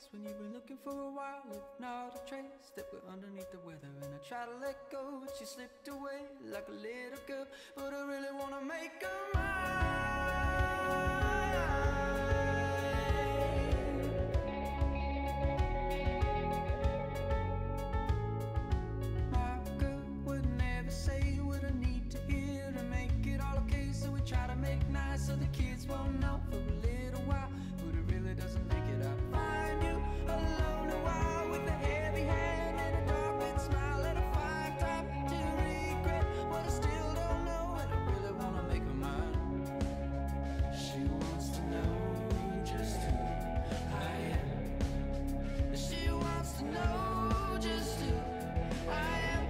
place when you've been looking for a while, if not a trace that we're underneath the weather. And I try to let go, but she slipped away like a little girl. But I really wanna make her My girl would never say what I need to hear to make it all okay. So we try to make nice so the kids won't know for a little while, but it really doesn't make it up. Find you alone a while with a heavy hand and a dark red smile, and I find time to regret what I still don't know, and I really wanna make her mine. She wants to know just who I am. She wants to know just who I am.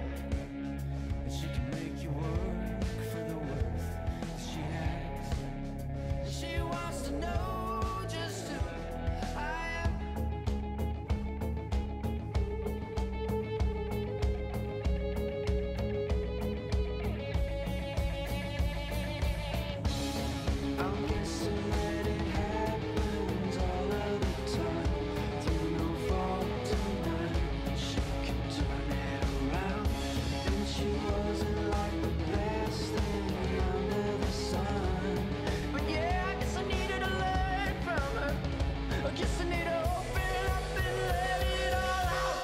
And she can make you work for the worth that she has. She wants to know just who I am. I'm guessing that it happens all of the time, through no fault of mine. She can turn it around, and she wasn't like the best thing under the sun. But yeah, I guess I needed to learn from her. I guess I need to open up and let it all out.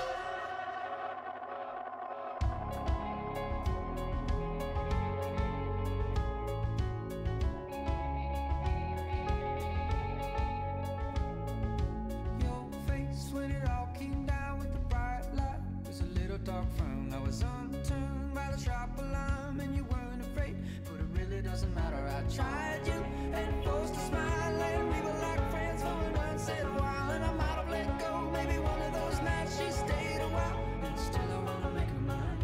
Your face when it all came down with the bright light was a little dark frown. I was unturned by the sharp alarm, and you weren't afraid, but it really doesn't matter. I tried you and forced a smile, and we were like friends for an unsaid while, and I might have let go. Maybe one of those nights she stayed a while, and still I wanna make her mine.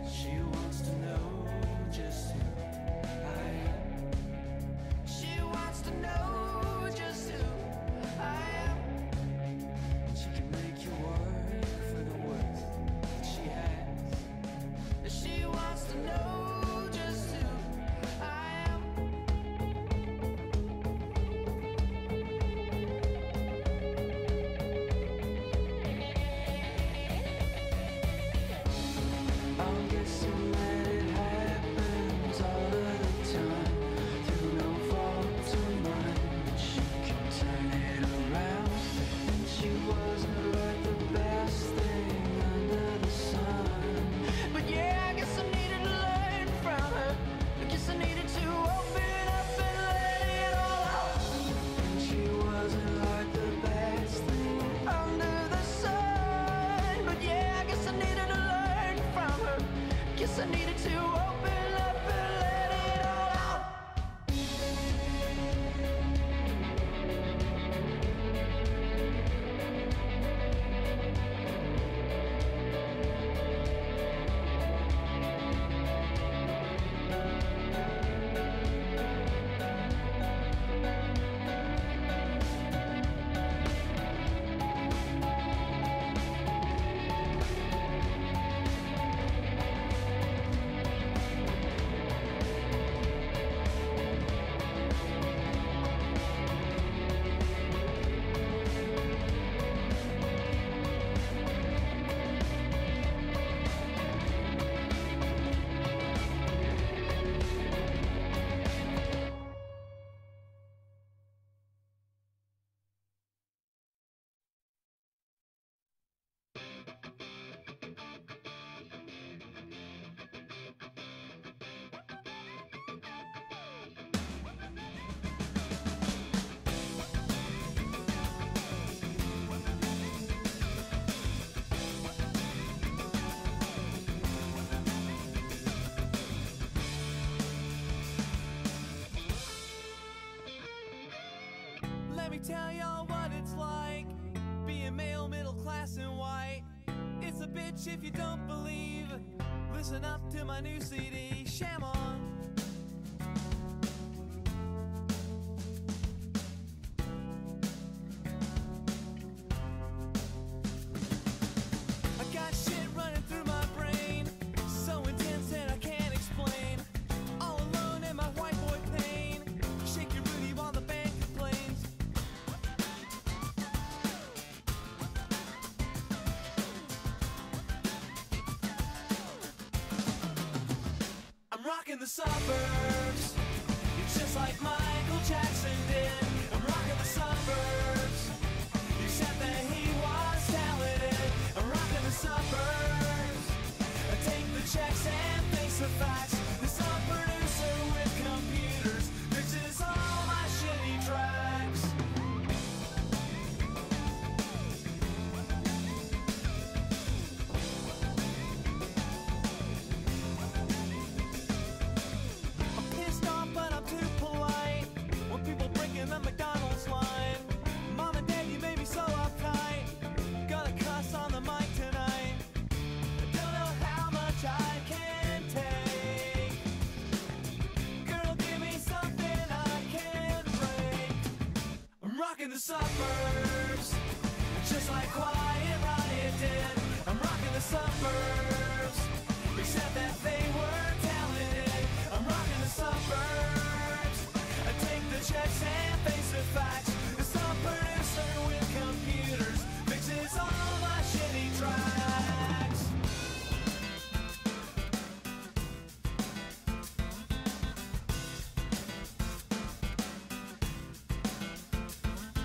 She wants to know just who I am. She wants to know just who I am. And she can make you work for the worth that she has. She wants to know just who I am. I'm guessing that it happens all of the time, through no fault of mine. She can turn it around, and she wasn't like the best thing under the sun. But yeah, I guess I needed to learn from her. I guess I needed to open up and let it all out. And she wasn't like the best thing under the sun. But yeah, I guess I needed to learn from her. Guess I needed to open up and let it all out. Let me tell y'all what it's like, being male, middle class, and white. It's a bitch if you don't believe. Listen up to my new CD, Sham On. I got shit running through my brain, so intense that I can't explain. All alone in my white boy pain. Shake your booty while the band complains. rocking the suburbs. It's just like Michael Jackson did. I'm rocking the suburbs. Except that he was talented. I'm rocking the suburbs. I take the checks and face the facts. The sub producer with computers fixes all my shitty tracks. I'm pissed off, but I'm too polite. When people breaking the McDonald's line. Mom and Dad, you made me so uptight. Gotta cuss on the mic tonight. I don't know how much I can take. Girl, give me something I can break. I'm rocking the suburbs, just like Quiet Riot did. I'm rocking the suburbs, except that they were talented. I'm rocking the suburbs. I take the checks and face the facts. The sub producer with computers fixes all my shitty tracks.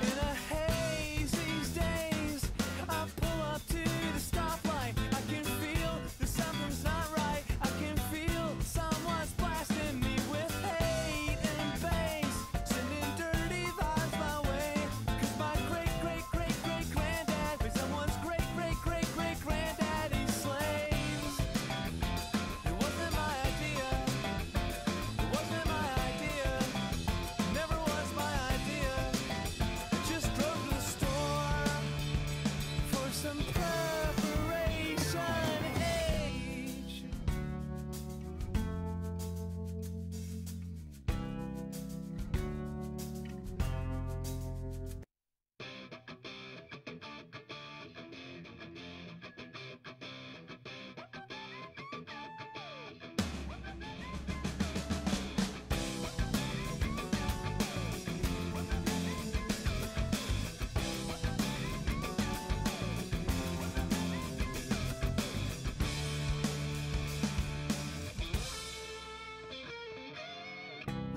In a haze these days, I pull up to the stoplight. I can feel that something's not right. I can feel someone's blasting me with hate and bass, sending dirty vibes my way. 'Cause my great-great-great-great-granddad was someone's great-great-great-great-granddaddy's slaves. It wasn't my idea. It wasn't my idea. Never was my idea. I just drove to the store for some preparation age.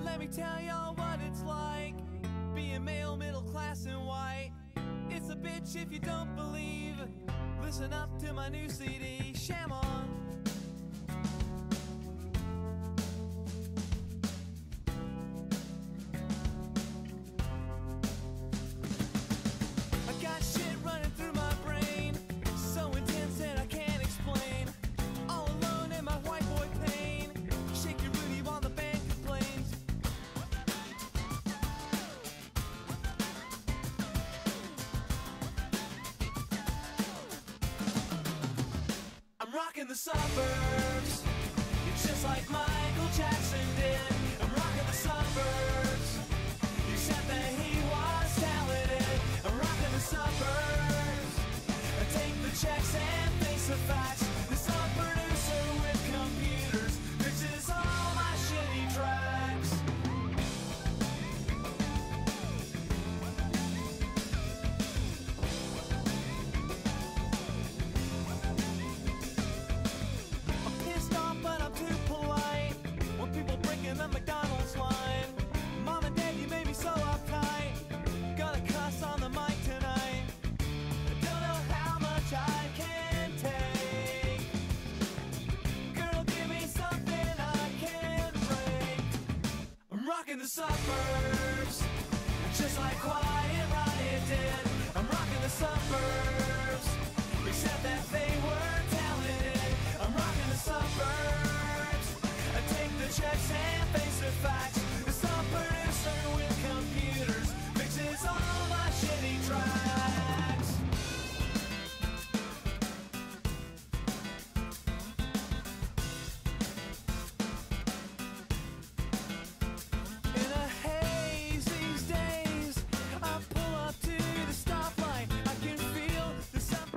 Let me tell y'all what it's like being male, middle class, and white. It's a bitch if you don't believe. Listen up to my new CD, Sham On. I got shit running through my brain, so intense that I can't explain. All alone in my white boy pain. Shake your booty while the band complains. I'm rocking the suburbs. It's just like Michael Jackson did. I'm rocking the suburbs. Except that he was talented. I'm rocking the suburbs. I take the checks and face the facts. The sub producer with computers fixes all my shitty tracks. I'm pissed off, but I'm too polite. When people breaking the McDonald's line. Mom and Dad, you made me so uptight. Gotta cuss on the mic tonight. I don't know how much I can take. Girl, give me something I can break. I'm rocking the suburbs, just like Quiet Riot did. I'm rocking the suburbs, except that they were talented. I'm rocking the suburbs. I take the checks and face the facts. The sub producer with computers fixes all my shitty tracks. In a haze these days, I pull up to the stoplight. I can feel the sun.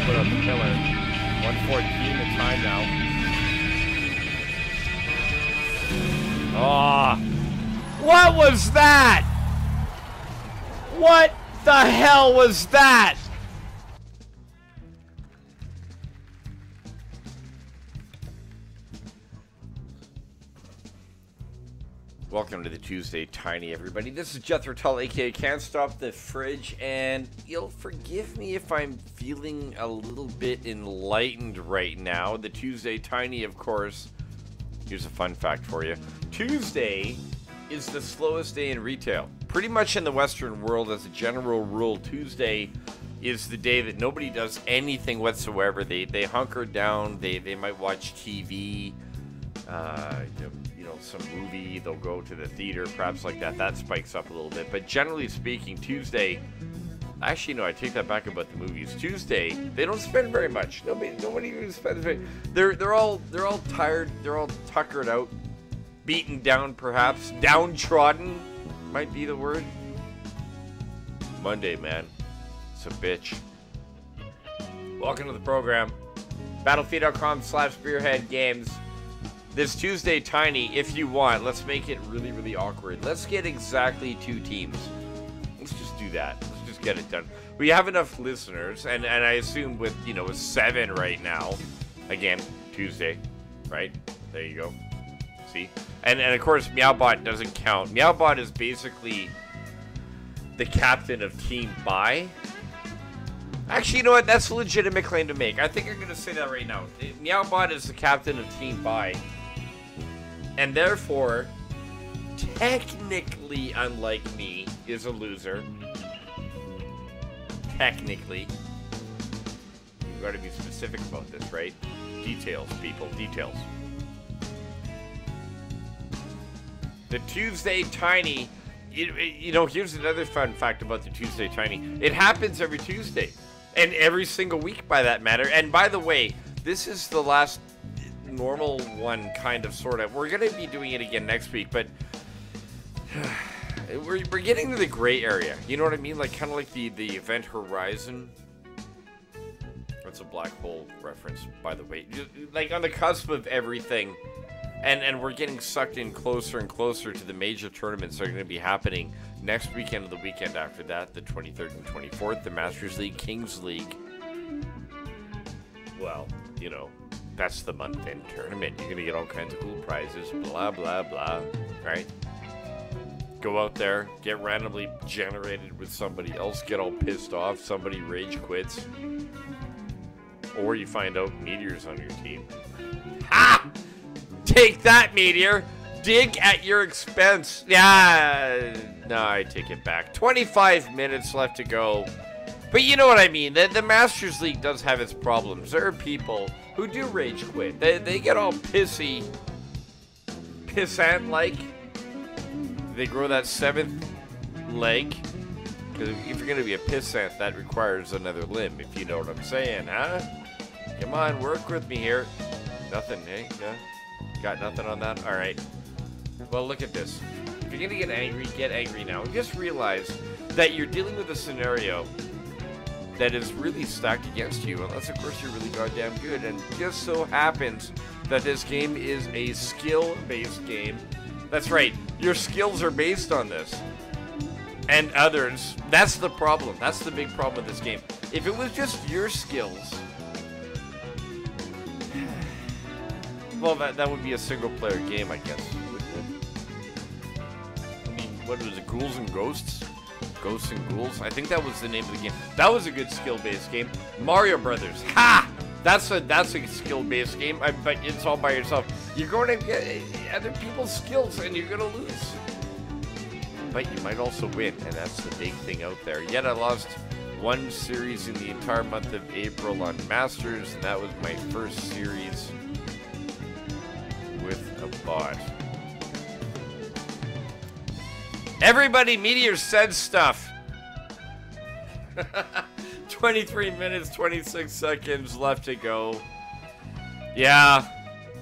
put up the killer. 1:14 the time now. Oh, what was that? What the hell was that? Welcome to the Tuesday Tiny, everybody. This is Jethro Tull, aka Can't Stop the Fridge, and you'll forgive me if I'm feeling a little bit enlightened right now. The Tuesday Tiny, of course. Here's a fun fact for you. Tuesday is the slowest day in retail. Pretty much in the Western world, as a general rule, Tuesday is the day that nobody does anything whatsoever. They hunker down, they might watch TV, some movie, they'll go to the theater, perhaps like that. That spikes up a little bit. But generally speaking, Tuesday, actually, no, I take that back about the movies. Tuesday, they don't spend very much. Nobody even spends very. They're all tired. They're all tuckered out, beaten down, perhaps downtrodden, might be the word. Monday, man, it's a bitch. Welcome to the program. Battlefield.com/Spearhead Games. This Tuesday Tiny, if you want, let's make it really, really awkward. Let's get exactly 2 teams. Let's just do that. Let's just get it done. We have enough listeners, and I assume with 7 right now. Again, Tuesday, right? There you go. See? And of course, Meowbot doesn't count. Meowbot is basically the captain of Team Buy. Actually, you know what? That's a legitimate claim to make. I think I'm going to say that right now. Meowbot is the captain of Team Buy. And therefore, technically, unlike me, is a loser. Technically. You've got to be specific about this, right? Details, people. Details. The Tuesday Tiny. Here's another fun fact about the Tuesday Tiny. It happens every Tuesday. And every single week, by that matter. And by the way, this is the last normal one, kind of, sort of. We're going to be doing it again next week, but we're getting to the gray area. You know what I mean? Like, kind of like the Event Horizon. That's a black hole reference, by the way. Like, on the cusp of everything. And we're getting sucked in closer and closer to the major tournaments that are going to be happening next weekend and the weekend after that, the 23rd and 24th, the Masters League, Kings League. Well, that's the month-end tournament. You're going to get all kinds of cool prizes, blah, blah, blah, right? Go out there, get randomly generated with somebody else, get all pissed off, somebody rage quits. Or you find out Meteor's on your team. Ha! Take that, Meteor! Dig at your expense. Yeah, no, I take it back. 25 minutes left to go. But you know what I mean. The Masters League does have its problems. There are people who do rage quit. They get all pissy, pissant-like. They grow that 7th leg. Because if you're going to be a pissant, that requires another limb, if you know what I'm saying, huh? Come on, work with me here. Nothing, eh? Yeah. Got nothing on that? All right. Well, look at this. If you're going to get angry now. Just realize that you're dealing with a scenario that is really stacked against you, unless, of course, you're really goddamn good. And just so happens that this game is a skill-based game. That's right. Your skills are based on this. And others. That's the problem. That's the big problem with this game. If it was just your skills, well, that would be a single-player game, I guess. I mean, what was it, Ghouls and Ghosts? Ghosts and Ghouls? I think that was the name of the game. That was a good skill-based game. Mario Brothers. Ha! That's a skill-based game, but it's all by yourself. You're going to get other people's skills, and you're going to lose. But you might also win, and that's the big thing out there. Yet I lost one series in the entire month of April on Masters, and that was my first series with a bot. Everybody, Meteor said stuff. 23 minutes, 26 seconds left to go. Yeah,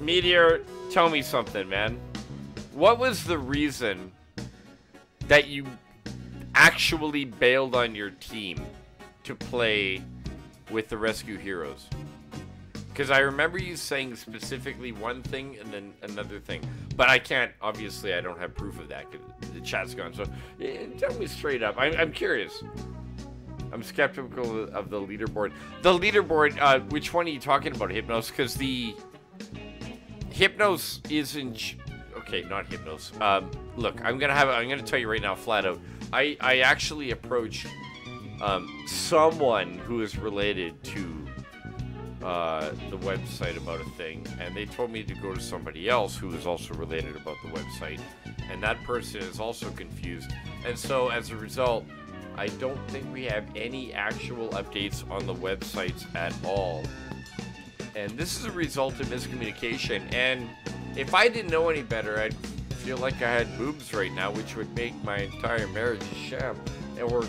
Meteor, tell me something, man. What was the reason that you actually bailed on your team to play with the Rescue Heroes? Because I remember you saying specifically one thing and then another thing. But I can't, obviously, I don't have proof of that because the chat's gone. So tell me straight up. I'm curious. I'm skeptical of the leaderboard. The leaderboard, which one are you talking about, Hypnos? Because the Hypnos isn't... Okay, not Hypnos. Look, I'm gonna tell you right now, flat out. I actually approached someone who is related to the website about a thing, and they told me to go to somebody else who is also related about the website, and that person is also confused. And so as a result, I don't think we have any actual updates on the websites at all. And this is a result of miscommunication. And if I didn't know any better, I'd feel like I had boobs right now, which would make my entire marriage a sham. Or,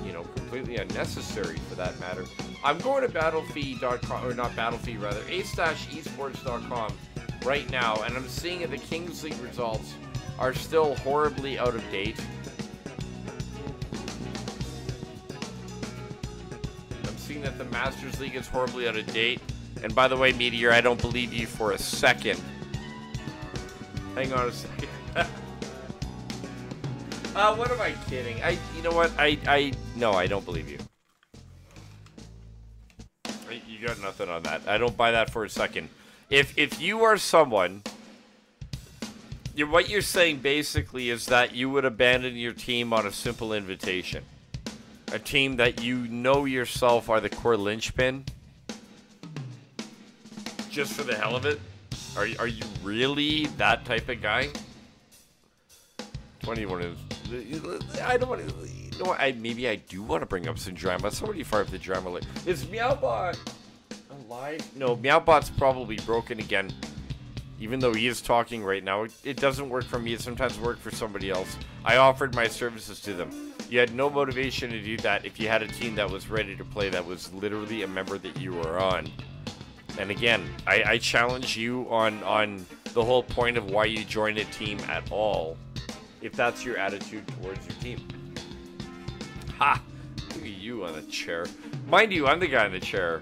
you know, completely unnecessary for that matter. I'm going to Battlefield.com, or not Battlefield, rather, ace-esports.com right now, and I'm seeing that the Kings League results are still horribly out of date. I'm seeing that the Masters League is horribly out of date. And by the way, Meteor, I don't believe you for a second. Hang on a second. What am I kidding? You know what? No, I don't believe you. You got nothing on that. I don't buy that for a second. If you are someone, what you're saying basically is that you would abandon your team on a simple invitation. A team that you know yourself are the core linchpin. Just for the hell of it? Are you really that type of guy? 21 is... I don't want to... You know what? Maybe I do want to bring up some drama. Somebody fire up the drama. Is Meowbot alive? No, Meowbot's probably broken again. Even though he is talking right now. It doesn't work for me. It sometimes works for somebody else. I offered my services to them. You had no motivation to do that if you had a team that was ready to play that was literally a member that you were on. And again, I challenge you on the whole point of why you joined a team at all, if that's your attitude towards your team. Ha! Look at you on the chair. Mind you, I'm the guy in the chair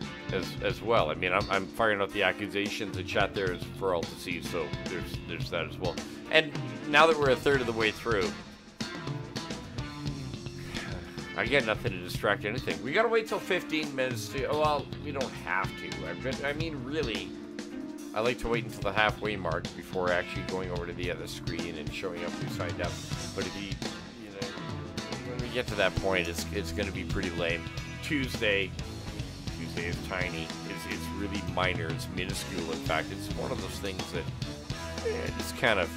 as well. I mean, I'm firing out the accusations. The chat there is for all to see, so there's that as well. And now that we're a third of the way through, I got nothing to distract anything. We gotta wait till 15 minutes to... Well, we don't have to. I mean, really, I like to wait until the halfway mark before actually going over to the other screen and showing up who signed up. But if you know, when we get to that point, it's gonna be pretty lame. Tuesday is tiny. It's really minor. It's minuscule. In fact, it's one of those things that it's kind of...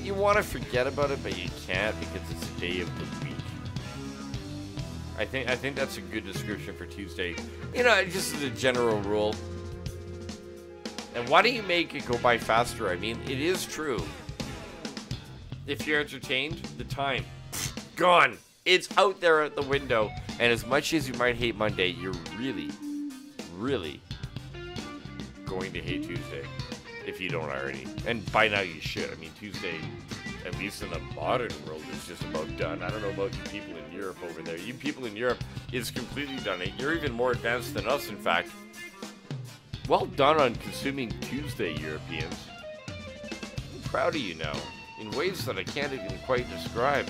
you want to forget about it, but you can't because it's a day of the week. I think that's a good description for Tuesday. You know, just as a general rule. And why do you make it go by faster? I mean, it is true. If you're entertained, the time, gone. It's out there at the window. And as much as you might hate Monday, you're really, really going to hate Tuesday. If you don't already. And by now you should. I mean, Tuesday, at least in the modern world, is just about done. I don't know about you people in Europe over there. You people in Europe is completely done. You're even more advanced than us, in fact. Well done on consuming Tuesday, Europeans. I'm proud of you now, in ways that I can't even quite describe.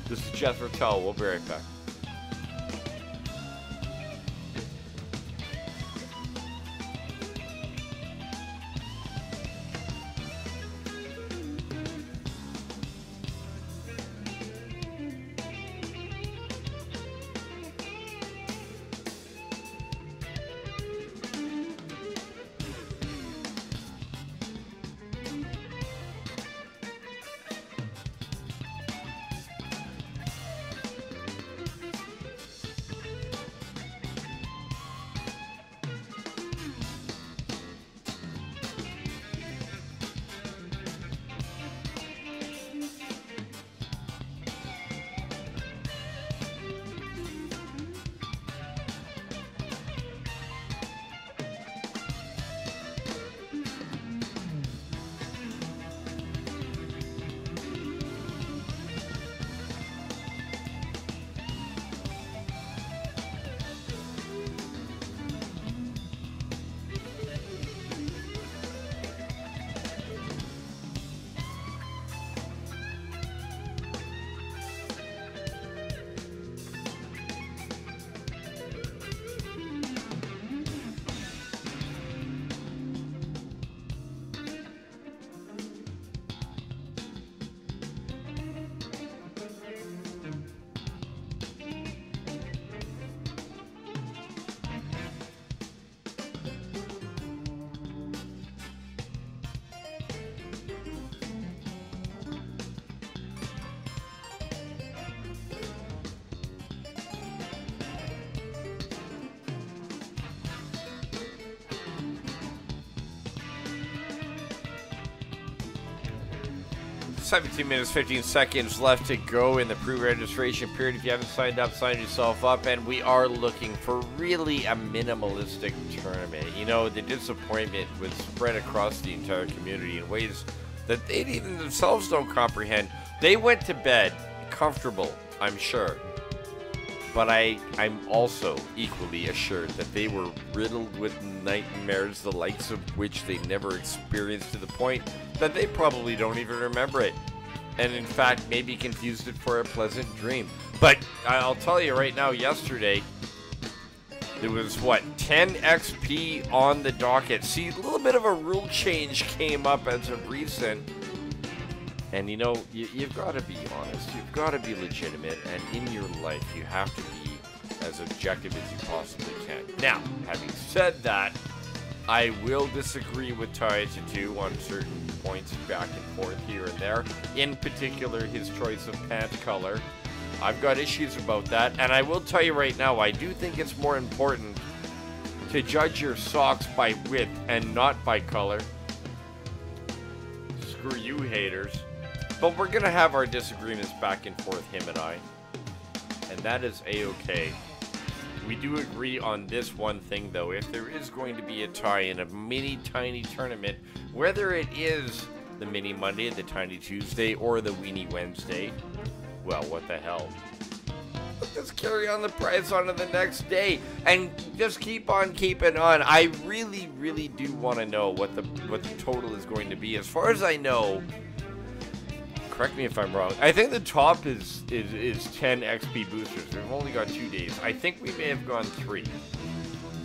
This is Jethro Tull. We'll be right back. 17 minutes, 15 seconds left to go in the pre-registration period. If you haven't signed up, sign yourself up. And we are looking for really a minimalistic tournament. You know, the disappointment was spread across the entire community in ways that they even themselves don't comprehend. They went to bed comfortable, I'm sure. But I'm also equally assured that they were riddled with nightmares, the likes of which they never experienced, to the point that they probably don't even remember it. And in fact, maybe confused it for a pleasant dream. But I'll tell you right now, yesterday, there was, 10 XP on the docket. See, a little bit of a rule change came up as of recent. And you know, you've got to be honest, you've got to be legitimate, and in your life, you have to be as objective as you possibly can. Now, having said that, I will disagree with Tai2 on certain points back and forth here and there. In particular, his choice of pant color. I've got issues about that, and I will tell you right now, I do think it's more important to judge your socks by width and not by color. Screw you, haters. But we're going to have our disagreements back and forth, him and I. And that is A-okay. We do agree on this one thing, though. If there is going to be a tie in a mini tiny tournament, whether it is the Mini Monday, the Tiny Tuesday, or the Weenie Wednesday, well, what the hell? Let's carry on the prize on to the next day and just keep on keeping on. I really, really do want to know what the total is going to be. As far as I know, correct me if I'm wrong, I think the top is 10 XP boosters. We've only got 2 days. I think we may have gone 3.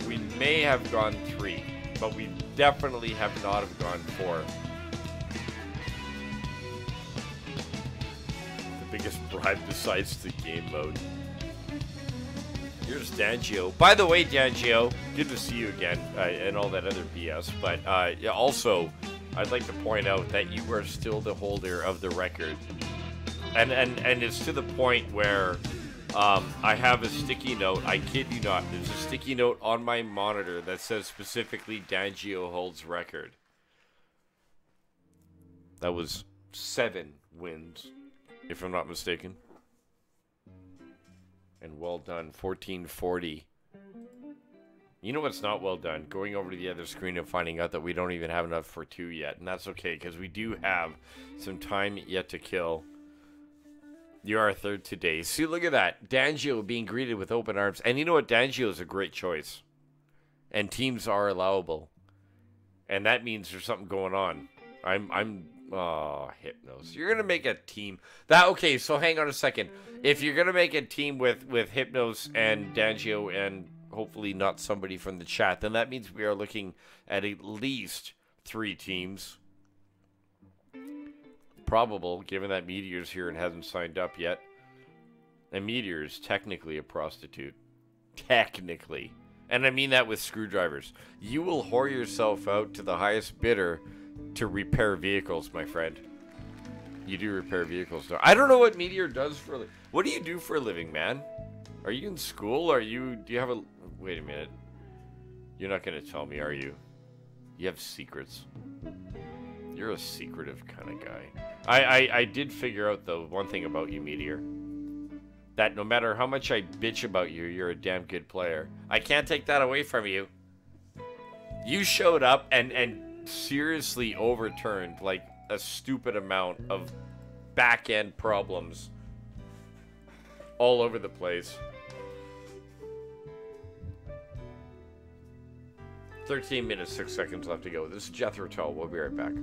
We may have gone 3, but we definitely have not have gone 4. The biggest bribe besides the game mode. Here's Dangio. By the way, Dangio, good to see you again, and all that other BS. But yeah, also, I'd like to point out that you are still the holder of the record, and it's to the point where I have a sticky note. I kid you not. There's a sticky note on my monitor that says specifically Dangio holds record. That was 7 wins, if I'm not mistaken. And well done, 1440. You know what's not well done? Going over to the other screen and finding out that we don't even have enough for 2 yet. And that's okay, because we do have some time yet to kill. You are third today. See, look at that. Dangio being greeted with open arms. And you know what? Dangio is a great choice. And teams are allowable. And that means there's something going on. Oh, Hypnos. You're going to make a team. Okay, so hang on a second. If you're going to make a team with Hypnos and Dangio and hopefully not somebody from the chat, then that means we are looking at least 3 teams. Probable, given that Meteor's here and hasn't signed up yet. And Meteor is technically a prostitute. Technically. And I mean that with screwdrivers. You will whore yourself out to the highest bidder to repair vehicles, my friend. You do repair vehicles, though. I don't know what Meteor does for a living. What do you do for a living, man? Are you in school? Do you have a... Wait a minute. You're not going to tell me, are you? You have secrets. You're a secretive kind of guy. I did figure out, though, one thing about you, Meteor. That no matter how much I bitch about you, you're a damn good player. I can't take that away from you. You showed up and seriously overturned like a stupid amount of back-end problems all over the place. 13 minutes, 6 seconds left to go. This is Jethro Tull. We'll be right back.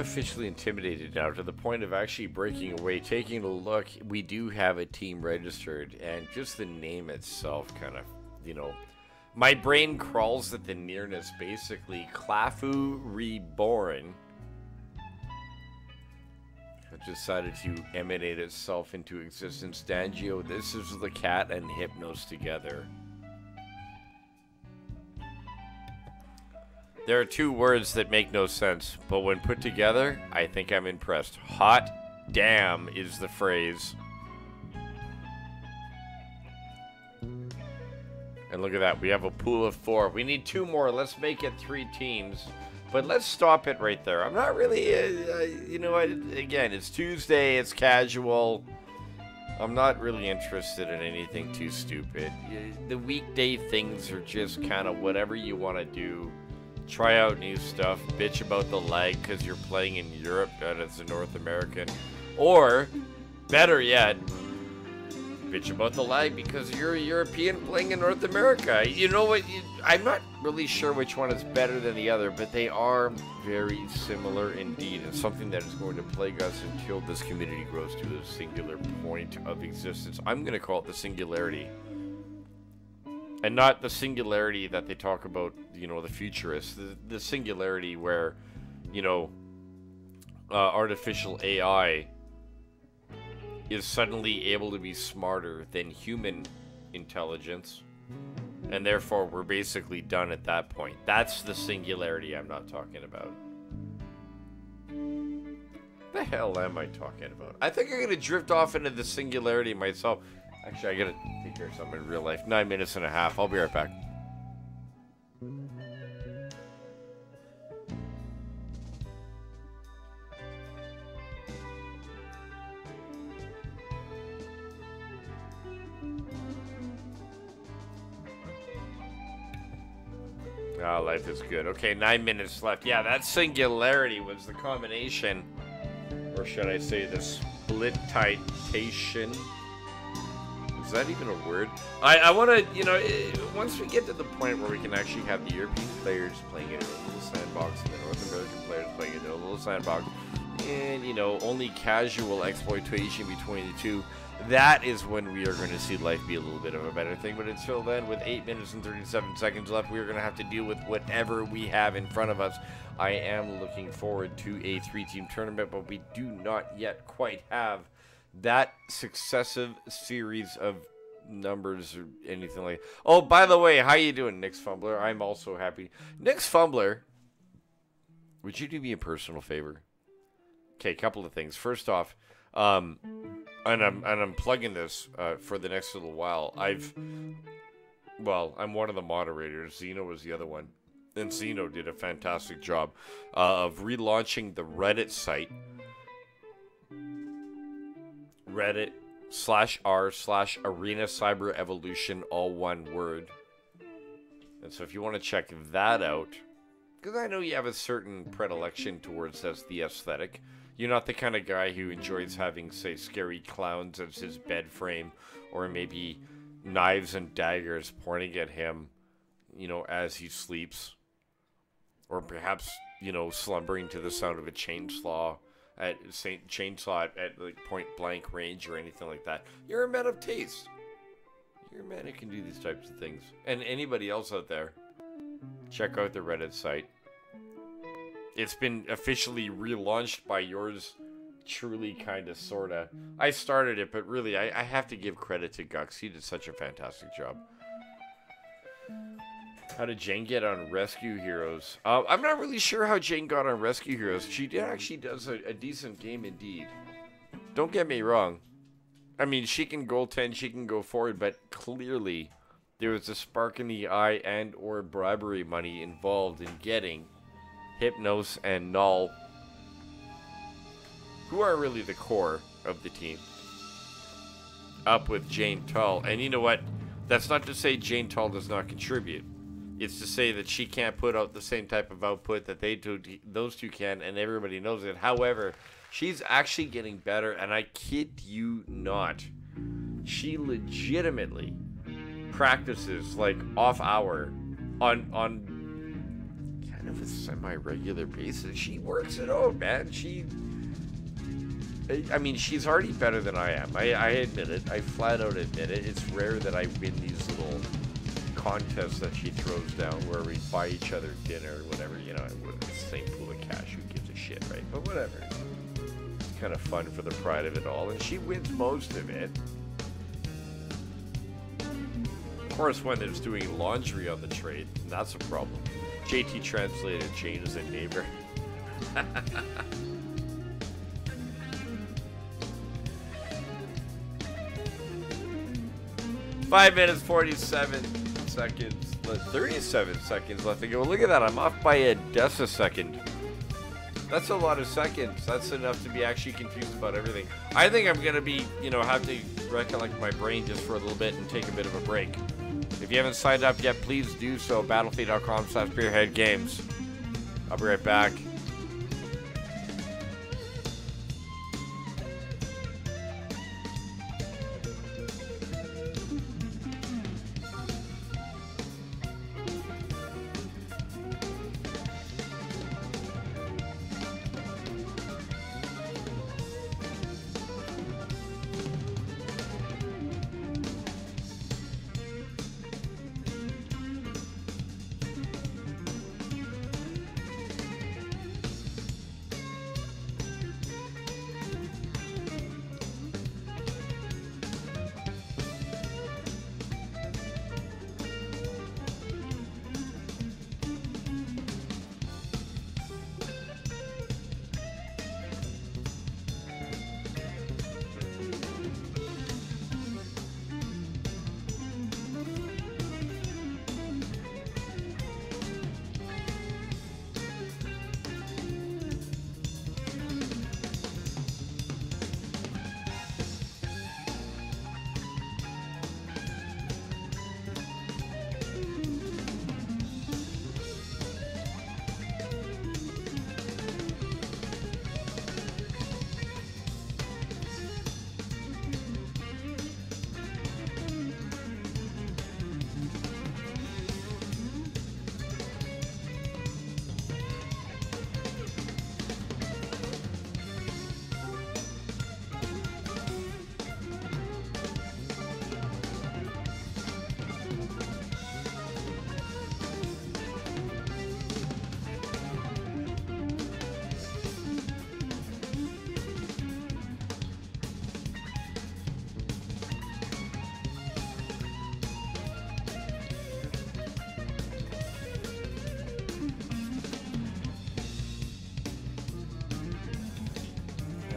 officially intimidated now to the point of actually breaking away, taking a look. We do have a team registered, and just the name itself kind of, you know, my brain crawls at the nearness. Basically, Clafu Reborn have decided to emanate itself into existence. Dangio, this is the cat, and Hypnos together. There are two words that make no sense, but when put together, I think I'm impressed. Hot damn is the phrase. And look at that, we have a pool of 4. We need 2 more. Let's make it 3 teams. But let's stop it right there. I'm not really, you know, again, it's Tuesday, it's casual. I'm not really interested in anything too stupid. The weekday things are just kind of whatever you want to do. Try out new stuff, bitch about the lag because you're playing in Europe and it's a North American. Or, better yet, bitch about the lag because you're a European playing in North America. You know what? I'm not really sure which one is better than the other, but they are very similar indeed. And something that is going to plague us until this community grows to a singular point of existence. I'm going to call it the singularity. And not the singularity that they talk about, you know, the futurists. The singularity where, you know, artificial AI is suddenly able to be smarter than human intelligence. And therefore, we're basically done at that point. That's the singularity I'm not talking about. The hell am I talking about? I think I'm going to drift off into the singularity myself. Actually, I gotta take care of something in real life. 9 minutes and a half. I'll be right back. Ah, life is good. Okay, 9 minutes left. Yeah, that singularity was the combination, or should I say the splittitation. Is that even a word? I want to, you know, once we get to the point where we can actually have the European players playing in a little sandbox and the North American players playing in a little sandbox, and, you know, only casual exploitation between the two, that is when we are going to see life be a little bit of a better thing. But until then, with 8 minutes and 37 seconds left, we are going to have to deal with whatever we have in front of us. I am looking forward to a 3-team tournament, but we do not yet quite have that successive series of numbers or anything like. Oh, by the way, how you doing, Nick's Fumbler? I'm also happy. Nick's Fumbler, would you do me a personal favor? Okay, couple of things. First off, and I'm plugging this for the next little while. I'm one of the moderators. Zeno was the other one, and Zeno did a fantastic job of relaunching the Reddit site. Reddit/r/Arena Cyber Evolution, all one word. And so if you want to check that out, because I know you have a certain predilection towards the aesthetic. You're not the kind of guy who enjoys having, say, scary clowns as his bed frame, or maybe knives and daggers pointing at him, you know, as he sleeps. Or perhaps, you know, slumbering to the sound of a chainsaw at like point blank range or anything like that. You're a man of taste. You're a man who can do these types of things. And anybody else out there, check out the Reddit site. It's been officially relaunched by yours truly, kind of, sort of. I started it, but really, I have to give credit to Gux. He did such a fantastic job. How did Jane get on Rescue Heroes? I'm not really sure how Jane got on Rescue Heroes. She actually does a decent game indeed. Don't get me wrong. I mean, she can goaltend, she can go forward, but clearly there was a spark in the eye and or bribery money involved in getting Hypnos and Null, who are really the core of the team, up with Jane Tull. And you know what? That's not to say Jane Tull does not contribute. It's to say that she can't put out the same type of output that those two can, and everybody knows it. However, she's actually getting better, and I kid you not, she legitimately practices like off hour on kind of a semi-regular basis. She works it out, man. I mean, she's already better than I am. I admit it. I flat out admit it. It's rare that I win these little contests that she throws down where we buy each other dinner or whatever. You know, it's the same pool of cash. Who gives a shit, right? But whatever. It's kind of fun for the pride of it all. And she wins most of it. Of course, when there's doing laundry on the trade, that's a problem. JT translated Jane as a neighbor. 5 minutes, 47 seconds, 37 seconds left to go. Look at that, I'm off by a decasecond. That's a lot of seconds. That's enough to be actually confused about everything. I think I'm going to be, have to recollect my brain just for a little bit and take a bit of a break. If you haven't signed up yet, please do so. Battlefield.com/spearheadgames. I'll be right back.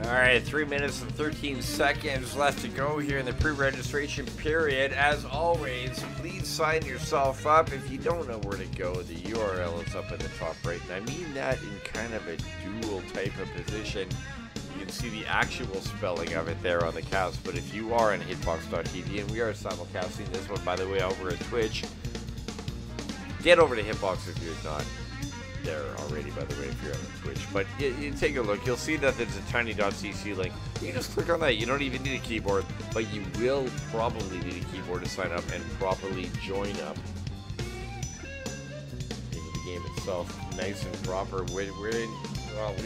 All right, 3 minutes and 13 seconds left to go here in the pre-registration period. As always, please sign yourself up. If you don't know where to go, the URL is up at the top right. And I mean that in kind of a dual type of position. You can see the actual spelling of it there on the cast. But if you are on hitbox.tv, and we are simulcasting this one, by the way, over at Twitch, get over to Hitbox if you're not there already, by the way, if you're on Twitch. But you take a look, you'll see that there's a tiny.cc link. You just click on that. You don't even need a keyboard, but you will probably need a keyboard to sign up and properly join up into the game itself. Nice and proper. We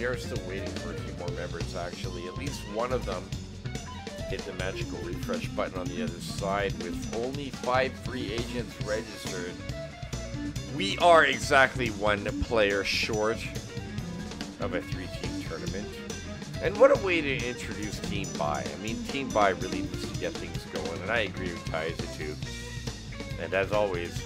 are still waiting for a few more members, actually. At least one of them hit the magical refresh button on the other side with only 5 free agents registered. We are exactly 1 player short of a 3-team tournament. And what a way to introduce Team Buy. I mean, Team Buy really needs to get things going, and I agree with Kaiser too. And as always,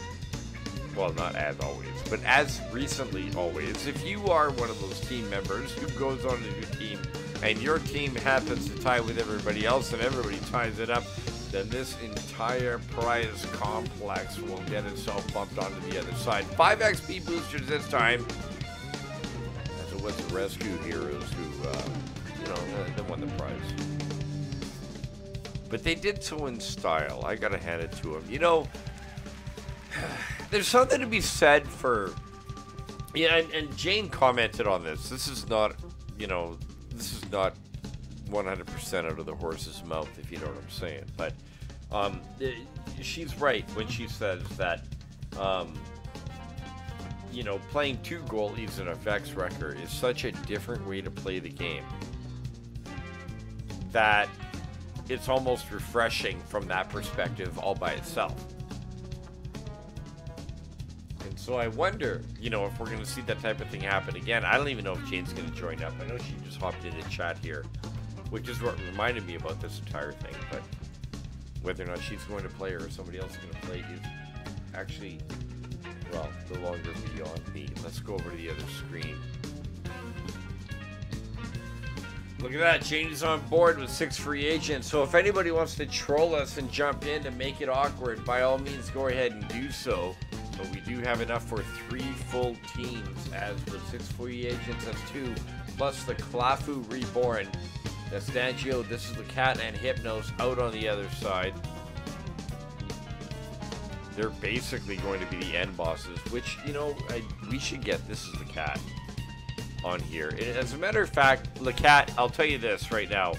well, not as always, but as recently always, if you are one of those team members who goes on to your team and your team happens to tie with everybody else and everybody ties it up, then this entire prize complex will get itself bumped onto the other side. 5 XP boosters this time, as it was the Rescue Heroes who, they won the prize. But they did so in style. I gotta hand it to them. You know, there's something to be said for, and Jane commented on this. This is not, this is not 100% out of the horse's mouth, if you know what I'm saying. But she's right when she says that you know, playing 2 goalies in a Vex Wrecker is such a different way to play the game that it's almost refreshing from that perspective all by itself. And so I wonder, you know, if we're going to see that type of thing happen again. I don't even know if Jane's going to join up. I know she just hopped into chat here, which is what reminded me about this entire thing. But whether or not she's going to play or somebody else is going to play is actually, well, no longer beyond me. Let's go over to the other screen. Look at that, Jane is on board with 6 free agents. So if anybody wants to troll us and jump in to make it awkward, by all means go ahead and do so. But we do have enough for 3 full teams, as with 6 free agents, that's 2, plus the Clafu Reborn. That's Dangio, this is the Cat, and Hypnos out on the other side. They're basically going to be the end bosses, which, you know, we should get This Is the Cat on here. As a matter of fact, the Cat, I'll tell you this right now.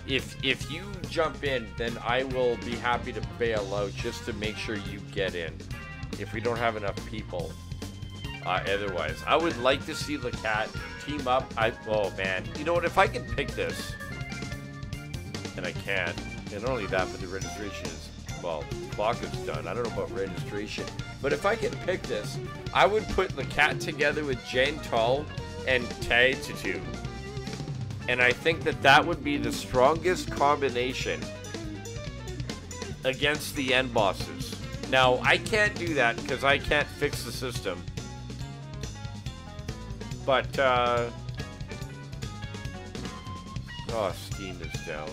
If you jump in, then I will be happy to bail out just to make sure you get in. If we don't have enough people. Otherwise, I would like to see the Cat team up. Oh man, you know what? If I can pick this, and I can, and not only that, but the registration is, well, clock is done. I don't know about registration, but if I can pick this, I would put the Cat together with Jane Tull and Tai Tutu, and I think that that would be the strongest combination against the end bosses. Now, I can't do that because I can't fix the system. But, oh, Steam is down.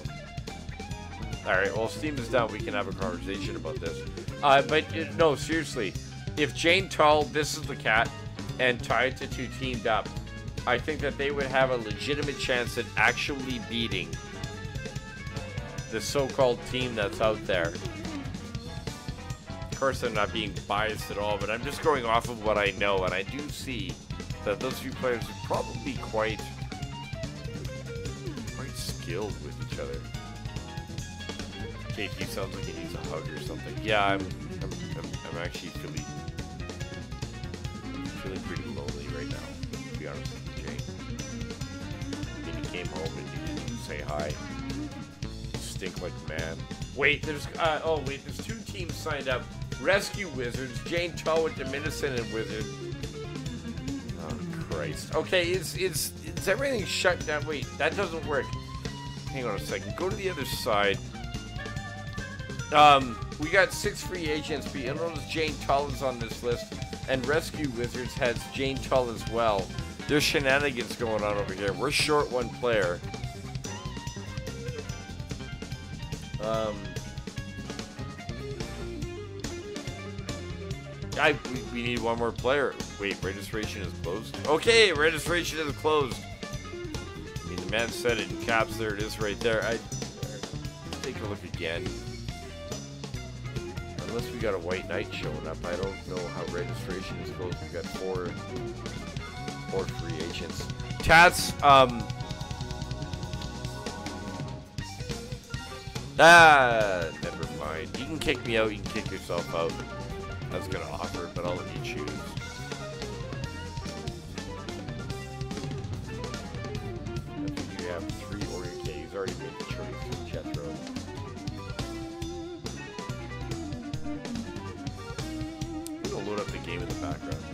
Alright, well, Steam is down. We can have a conversation about this. But, no, seriously. If Jane Tull, This Is the Cat, and Tai Tutu teamed up, I think that they would have a legitimate chance at actually beating the so-called team that's out there. Of course, I'm not being biased at all, but I'm just going off of what I know, and I do see that those few players are probably quite skilled with each other. KT sounds like he needs a hug or something. Yeah, I'm actually feeling pretty lonely right now, to be honest with you, Jane. I mean, he came home and he didn't say hi. Stink like man. Wait, there's 2 teams signed up. Rescue Wizards, Jane Tull with Diminiscent and Wizard. Oh Christ. Okay, is everything shut down? Wait, that doesn't work. Hang on a second. Go to the other side. We got 6 free agents, but you notice Jane Tull is on this list, and Rescue Wizards has Jane Tull as well. There's shenanigans going on over here. We're short 1 player. We need 1 more player. Wait, registration is closed? Okay, registration is closed. I mean, the man said it in caps. There it is right there. Take a look again. Unless we got a White Knight showing up, I don't know how registration is closed. We got 4 free agents. Tats, never mind. You can kick me out, you can kick yourself out. I was gonna offer it, but I'll let you choose. I think you have 3 or okay, he's already made the choice to Jethro. I'm gonna load up the game in the background.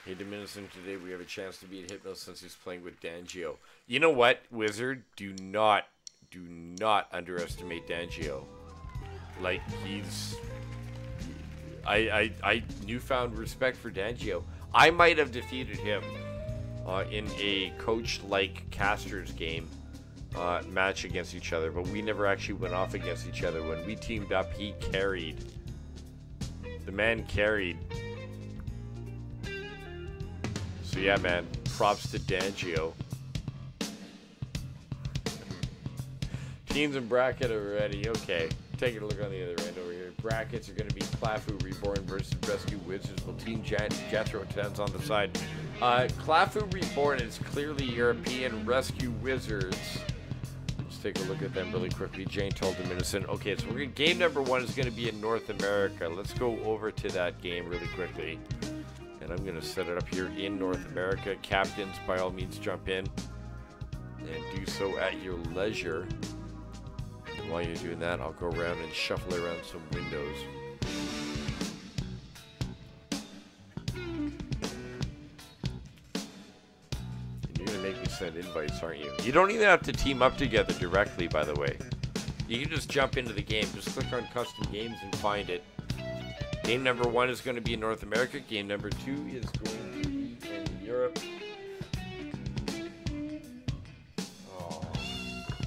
Hey, Diminiscent, today we have a chance to beat Hypno since he's playing with Dangio. You know what, Wizard? Do not underestimate Dangio. Like, he's... I newfound respect for Dangio. I might have defeated him in a coach-like casters game match against each other, but we never actually went off against each other. When we teamed up, he carried. The man carried. So yeah, man, props to Dangio. Teams and bracket are ready. Okay, taking a look on the other end over here. Brackets are going to be Clafu Reborn versus Rescue Wizards. Well, Team Jethro Tens on the side. Clafu Reborn is clearly European. Rescue Wizards. Let's take a look at them really quickly. Jane told Diminiscent. Okay, so game number 1 is going to be in North America. Let's go over to that game really quickly. And I'm going to set it up here in North America. Captains, by all means, jump in. And do so at your leisure. And while you're doing that, I'll go around and shuffle around some windows. Make me send invites, aren't you? You don't even have to team up together directly, by the way. You can just jump into the game. Just click on custom games and find it. Game number 1 is going to be in North America. Game number 2 is going to be in Europe. Oh,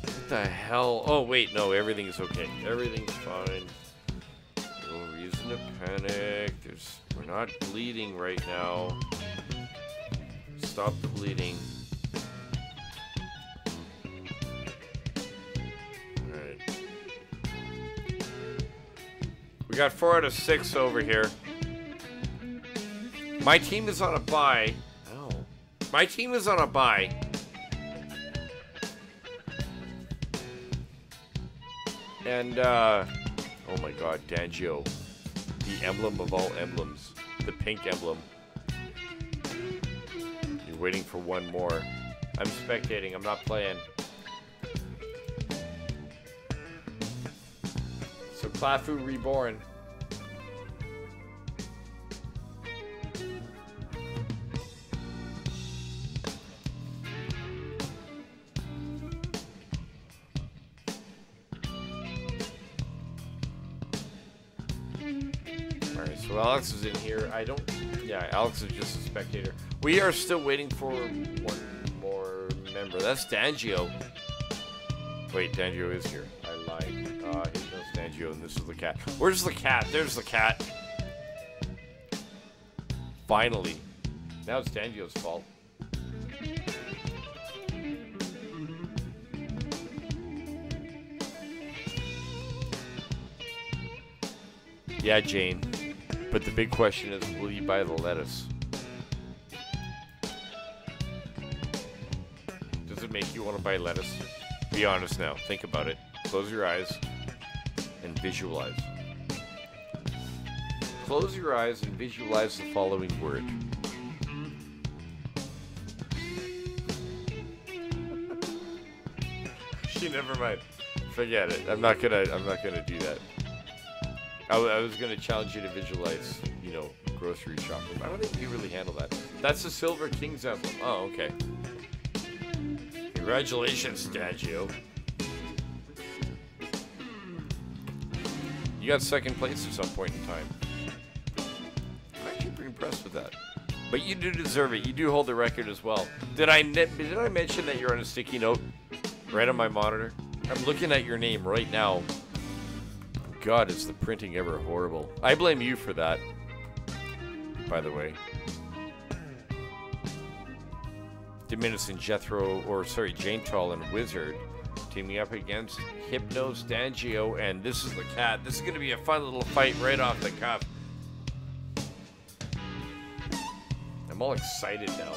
what the hell? Oh, wait, no, everything's okay. Everything's fine. No reason to panic. We're not bleeding right now. Stop the bleeding. We got 4 out of 6 over here. My team is on a bye. Oh. My team is on a bye. And, oh my god, Dangio. The emblem of all emblems. The pink emblem. You're waiting for one more. I'm spectating, I'm not playing. So Clafu Reborn. Alright, so Alex is in here. Yeah, Alex is just a spectator. We are still waiting for one more member. That's Dangio. Wait, Dangio is here. I lied. Here's no Dangio, and this is the cat. Where's the cat? There's the cat. Finally. Now it's Dangio's fault. Yeah, Jane. But the big question is, will you buy the lettuce? Does it make you want to buy lettuce? Be honest now. Think about it. Close your eyes and visualize. Close your eyes and visualize the following word. Never mind. Forget it. I'm not gonna do that. I was gonna challenge you to visualize, you know, grocery shopping. I don't think you really handle that. That's the Silver King's emblem. Oh, okay. Congratulations, Dangio. You got second place at some point in time. I'm actually pretty impressed with that. But you do deserve it. You do hold the record as well. Did I mention that you're on a sticky note right on my monitor? I'm looking at your name right now. God, is the printing ever horrible. I blame you for that, by the way. Diminiscent Jethro, or sorry, Janetall and Wizard teaming up against Hypnos, Dangio, and this is the cat. This is going to be a fun little fight right off the cuff. I'm all excited now.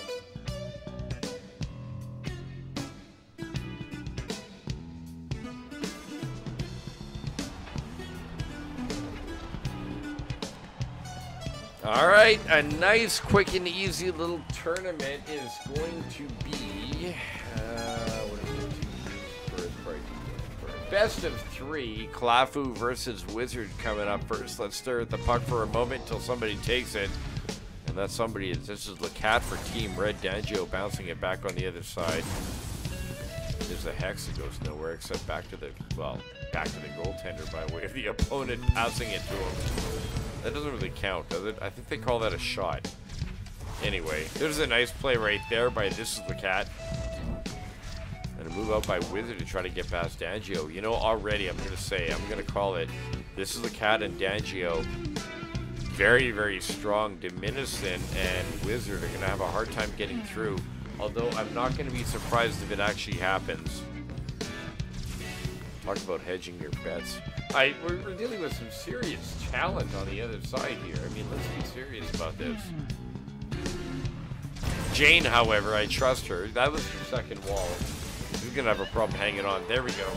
All right, a nice, quick, and easy little tournament is going to be what is it for best of 3. Clafu versus Wizard coming up first. Let's stare at the puck for a moment until somebody takes it, and that somebody is this is the cat for Team Red. Dangio bouncing it back on the other side. There's a hex that goes nowhere except back to the goaltender by way of the opponent passing it to him. That doesn't really count, does it? I think they call that a shot. Anyway, there's a nice play right there by This Is the Cat. And a move out by Wizard to try to get past Dangio. You know, already I'm going to call it. This Is the Cat and Dangio. Very, very strong. Diminiscent and Wizard are going to have a hard time getting through. Although I'm not going to be surprised if it actually happens. Talk about hedging your bets. We're dealing with some serious talent on the other side here. I mean, let's be serious about this. Jane, however, I trust her. That was her second wall. He's going to have a problem hanging on. There we go.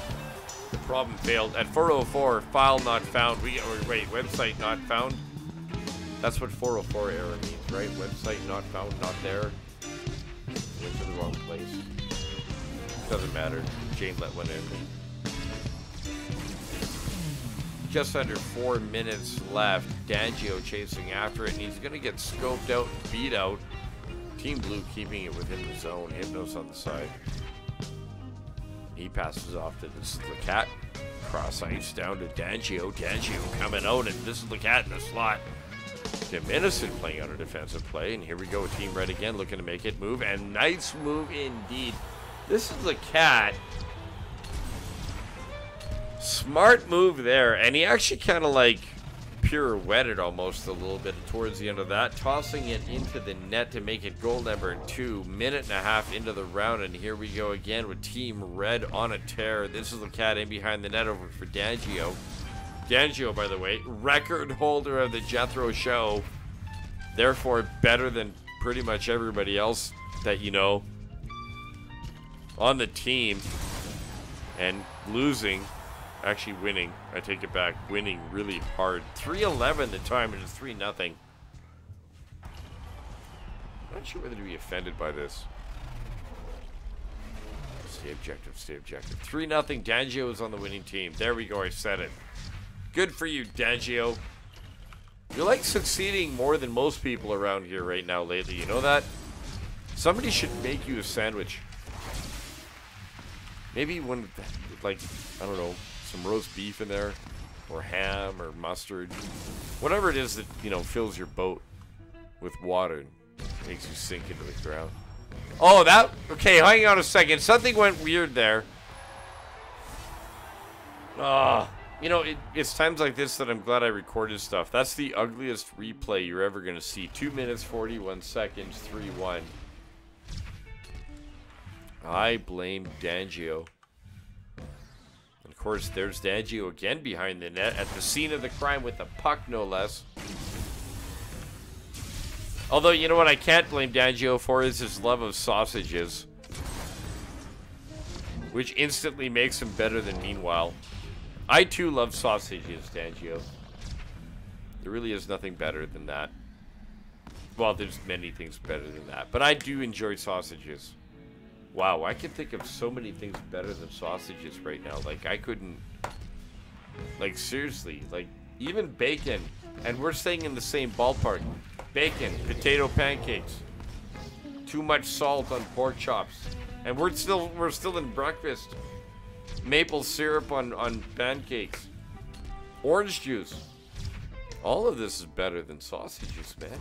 The problem failed. At 404, file not found. Wait, website not found? That's what 404 error means, right? Website not found, not there. Went to the wrong place. Doesn't matter. Jane let one in. Just under 4 minutes left. Dangio chasing after it, and he's going to get scoped out and beat out. Team Blue keeping it within the zone. Hypnos on the side. He passes off to this Cat. Cross ice down to Dangio. Dangio coming out, and this is the Cat in the slot. Tim Innocent playing on a defensive play, and here we go. Team Red again looking to make it move, and nice move indeed. This is the Cat. Smart move there, and he actually kind of like pirouetted almost a little bit towards the end of that, tossing it into the net to make it goal number 2. Minute and a half into the round, and here we go again with Team Red on a tear. This is the Cat in behind the net over for Dangio. Dangio, by the way, record holder of the Jethro Show, therefore better than pretty much everybody else that you know on the team, and losing. Actually winning. I take it back. Winning really hard. 3-11 the time, and it's 3-0. I'm not sure whether to be offended by this. Stay objective, stay objective. 3-0. Dangio is on the winning team. There we go. I said it. Good for you, Dangio. You're like succeeding more than most people around here right now lately. You know that? Somebody should make you a sandwich. Maybe one, like, I don't know, some roast beef in there, or ham, or mustard, whatever it is that, you know, fills your boat with water and makes you sink into the ground. Oh, that, okay, hang on a second, something went weird there. You know, it's times like this that I'm glad I recorded stuff. That's the ugliest replay you're ever going to see. 2 minutes, 41 seconds, 3-1. I blame Dangio. Of course, there's Dangio again behind the net at the scene of the crime with the puck, no less. Although, you know what I can't blame Dangio for is his love of sausages, which instantly makes him better than Meanwhile. I, too, love sausages, Dangio. There really is nothing better than that. Well, there's many things better than that, but I do enjoy sausages. Wow, I can think of so many things better than sausages right now. Like, I couldn't... Like, seriously. Like, even bacon. And we're staying in the same ballpark. Bacon, potato pancakes. Too much salt on pork chops. And we're still in breakfast. Maple syrup on pancakes. Orange juice. All of this is better than sausages, man.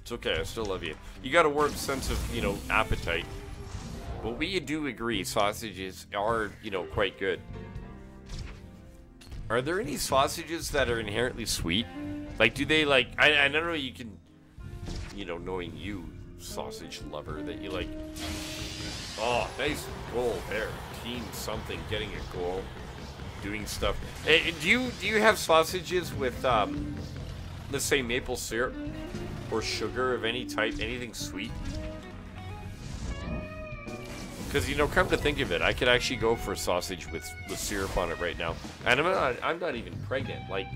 It's okay, I still love you. You got a warm sense of, you know, appetite. But we do agree sausages are, you know, quite good. Are there any sausages that are inherently sweet? Like, do they, like, I don't know, you can, you know, knowing you, sausage lover, that you like, oh, nice goal there. Team something, getting a goal, doing stuff. Hey, do you have sausages with, let's say maple syrup? Or sugar of any type, anything sweet? Because, you know, come to think of it, I could actually go for a sausage with syrup on it right now. And I'm not even pregnant. Like,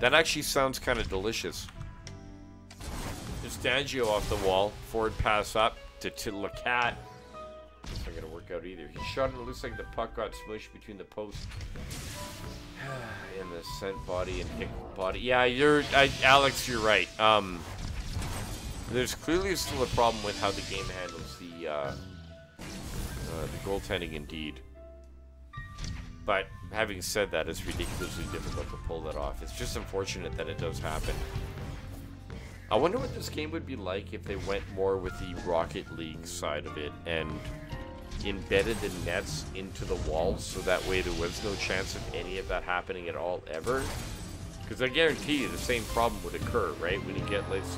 that actually sounds kind of delicious. There's Dangio off the wall. Forward pass up to Cat. It's not going to work out either. He shot it. It looks like the puck got smushed between the post and the sent body and Hick body. Yeah, Alex, you're right. There's clearly still a problem with how the game handles the goaltending, indeed. But having said that, it's ridiculously difficult to pull that off. It's just unfortunate that it does happen. I wonder what this game would be like if they went more with the Rocket League side of it and embedded the nets into the walls, so that way there was no chance of any of that happening at all, ever. Because I guarantee you the same problem would occur, right? When you get, let's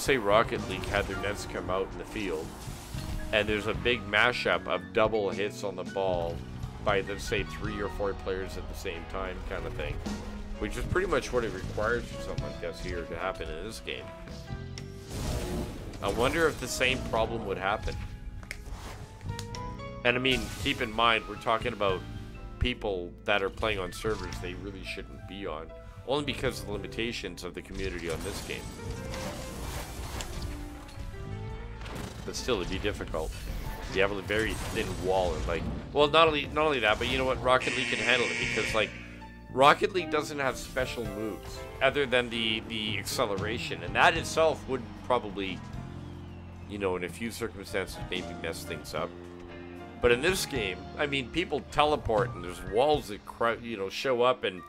say Rocket League had their nets come out in the field, and there's a big mashup of double hits on the ball by, let's say, 3 or 4 players at the same time, kind of thing. Which is pretty much what it requires for something like this here to happen in this game. I wonder if the same problem would happen. And I mean, keep in mind, we're talking about people that are playing on servers they really shouldn't be on, only because of the limitations of the community on this game. But still, it'd be difficult. You have a very thin wall, and like, well, not only that, but you know what, Rocket League can handle it, because like, Rocket League doesn't have special moves other than the acceleration, and that itself would probably, you know, in a few circumstances maybe mess things up. But in this game, I mean, people teleport, and there's walls that, you know, show up, and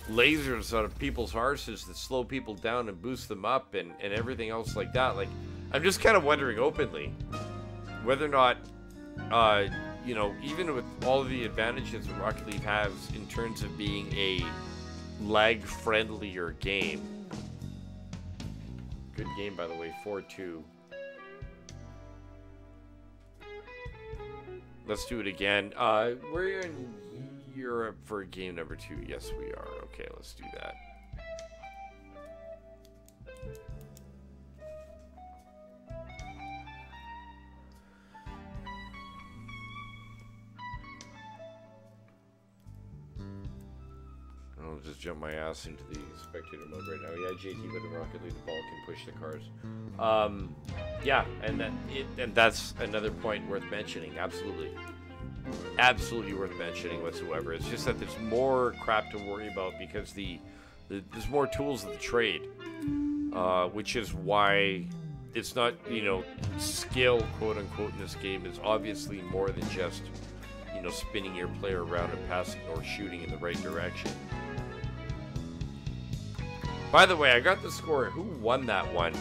lasers out of people's arses that slow people down and boost them up, and everything else like that. Like, I'm just kind of wondering openly whether or not, you know, even with all of the advantages that Rocket League has in terms of being a lag-friendlier game. Good game, by the way, 4-2. Let's do it again. We're in Europe for game number 2. Yes, we are. Okay, let's do that. I'll just jump my ass into the spectator mode right now. Yeah, JT, but in Rocket League, the ball can push the cars. Yeah, and that's another point worth mentioning. Absolutely worth mentioning whatsoever. It's just that there's more crap to worry about because there's more tools of the trade, which is why it's not, you know, skill, quote unquote, in this game is obviously more than just, you know, spinning your player around and passing or shooting in the right direction. By the way, I got the score. Who won that one?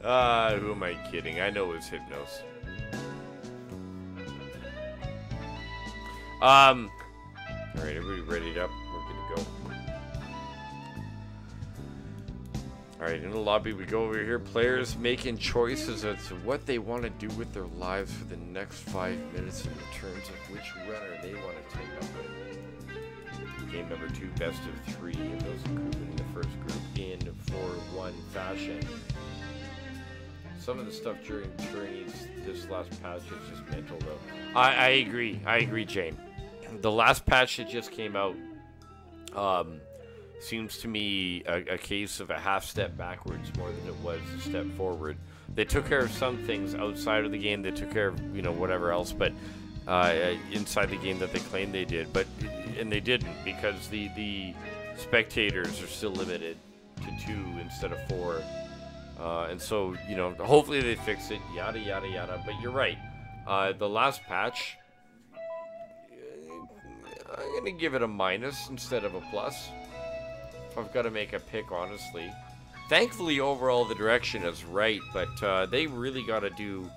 Who am I kidding? I know it was Hypnos. Alright, everybody readied up. We're good to go. Alright, in the lobby we go over here. Players making choices as to what they want to do with their lives for the next 5 minutes in terms of which runner they want to take up with. Game number 2, best of 3 of those included in the first group in 4-1 fashion. Some of the stuff during this last patch is just mental, though. I agree, Jane. The last patch that just came out seems to me a case of a half step backwards more than it was a step forward. They took care of some things outside of the game. They took care of, you know, whatever else, but inside the game that they claimed they did. And they didn't, because the spectators are still limited to 2 instead of 4. And so, you know, hopefully they fix it, yada, yada, yada. But you're right. The last patch, I'm going to give it a minus instead of a plus. If I've got to make a pick, honestly. Thankfully, overall, the direction is right. But they really got to do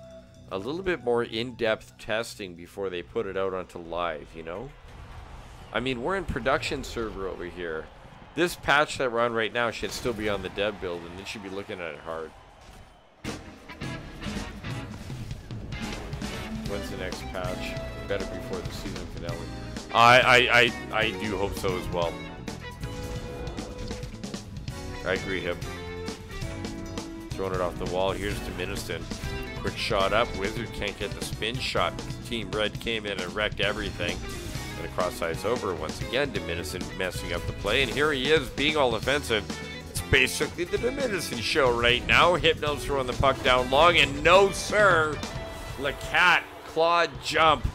a little bit more in-depth testing before they put it out onto live, you know? I mean, we're in production server over here. This patch that we're on right now should still be on the dev build, and it should be looking at it hard. When's the next patch? Better before the season finale. I do hope so as well. I agree, him. Throwing it off the wall. Here's Diministon. Quick shot up. Wizard can't get the spin shot. Team Red came in and wrecked everything. And a cross ice over once again. Diministon messing up the play, and here he is being all offensive. It's basically the Diministon show right now. Hypno's throwing the puck down long, and no sir, Lecat clawed jump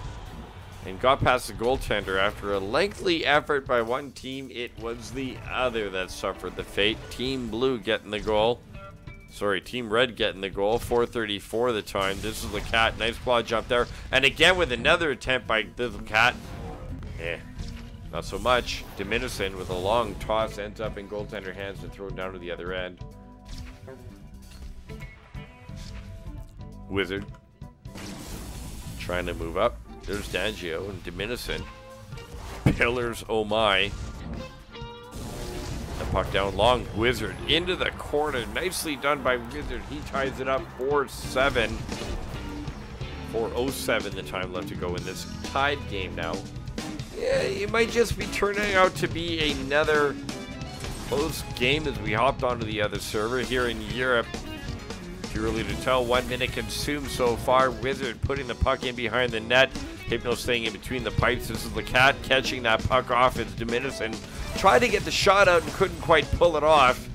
and got past the goaltender. After a lengthy effort by one team, it was the other that suffered the fate. Team Blue getting the goal. Sorry, Team Red getting the goal. 4:34 the time. This is Lecat. Nice claw jump there, and again with another attempt by Lecat. Not so much. Diministon with a long toss ends up in goaltender hands and thrown down to the other end. Wizard trying to move up. There's D'Angelo and Diministon. Pillars, oh my. The puck down long. Wizard into the corner. Nicely done by Wizard. He ties it up 4-7. 4:07 the time left to go in this tied game now. Yeah, it might just be turning out to be another close game as we hopped onto the other server here in Europe. Too early to tell. 1 minute consumed so far. Wizard putting the puck in behind the net. Hypno staying in between the pipes. This is the cat catching that puck off. It's Diminusin. Tried to get the shot out and couldn't quite pull it off.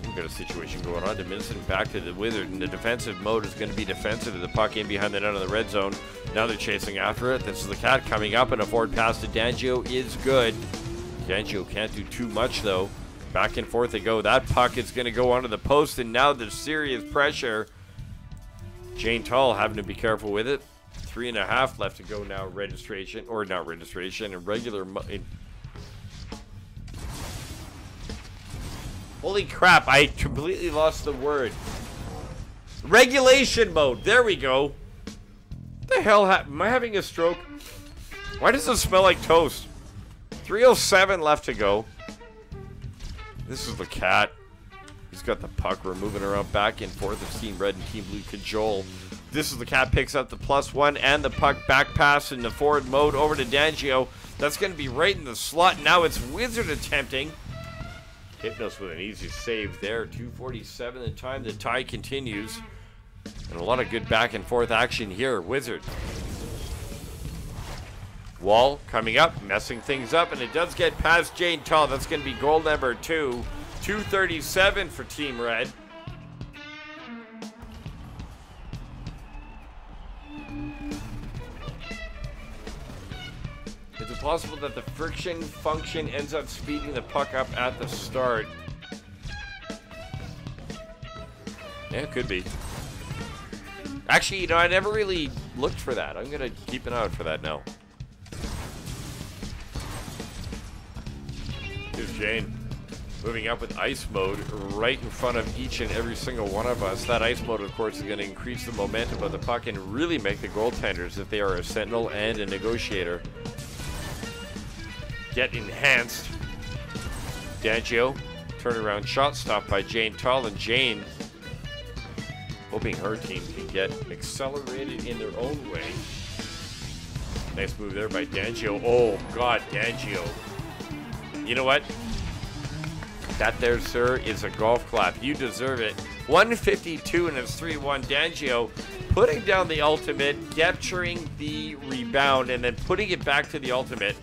We've got a situation going on. Diminusin back to the Wizard, and the defensive mode is going to be defensive to the puck in behind the net on the red zone. Now they're chasing after it. This is the cat coming up, and a forward pass to Dangio is good. Dangio can't do too much, though. Back and forth they go. That puck is going to go onto the post, and now there's serious pressure. Jane Tall having to be careful with it. 3.5 left to go now. Registration, or not registration, a regular. Holy crap, I completely lost the word. Regulation mode. There we go. What the hell? Am I having a stroke? Why does it smell like toast? 3:07 left to go. This is the cat. He's got the puck. We're moving around back and forth of Team Red and Team Blue cajole. This is the cat picks up the +1 and the puck back pass in the forward mode over to Dangio. That's going to be right in the slot. Now it's Wizard attempting. Hypnos with an easy save there. 2:47 the time. The tie continues. And a lot of good back and forth action here. Wizard. Wall coming up, messing things up, and it does get past Jane Tall. That's going to be goal number 2. 2:37 for Team Red. Is it possible that the friction function ends up speeding the puck up at the start? Yeah, it could be. Actually, you know, I never really looked for that. I'm going to keep an eye out for that now. Here's Jane. Moving up with ice mode right in front of each and every single one of us. That ice mode, of course, is going to increase the momentum of the puck and really make the goaltenders, if they are a sentinel and a negotiator, get enhanced. Dangio, turnaround shot stopped by Jane Tall, and Jane hoping her team can get accelerated in their own way. Nice move there by Dangio. Oh, God, Dangio. You know what? That there, sir, is a golf clap. You deserve it. 152 and it's 3-1. Dangio putting down the ultimate, capturing the rebound, and then putting it back to the ultimate.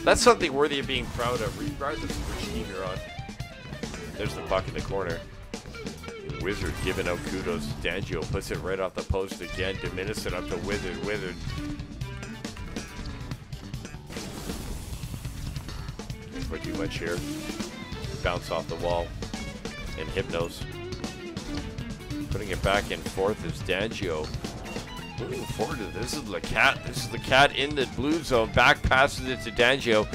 That's something worthy of being proud of, regardless of which team you're on. There's the puck in the corner. Wizard giving out kudos. Dangio puts it right off the post again. Diminusin up to Wizard. Wizard. Didn't put too much here. Bounce off the wall. And Hypnos. Putting it back and forth is Dangio. Moving forward to this is the cat. This is the cat in the blue zone. Back passes it to Dangio.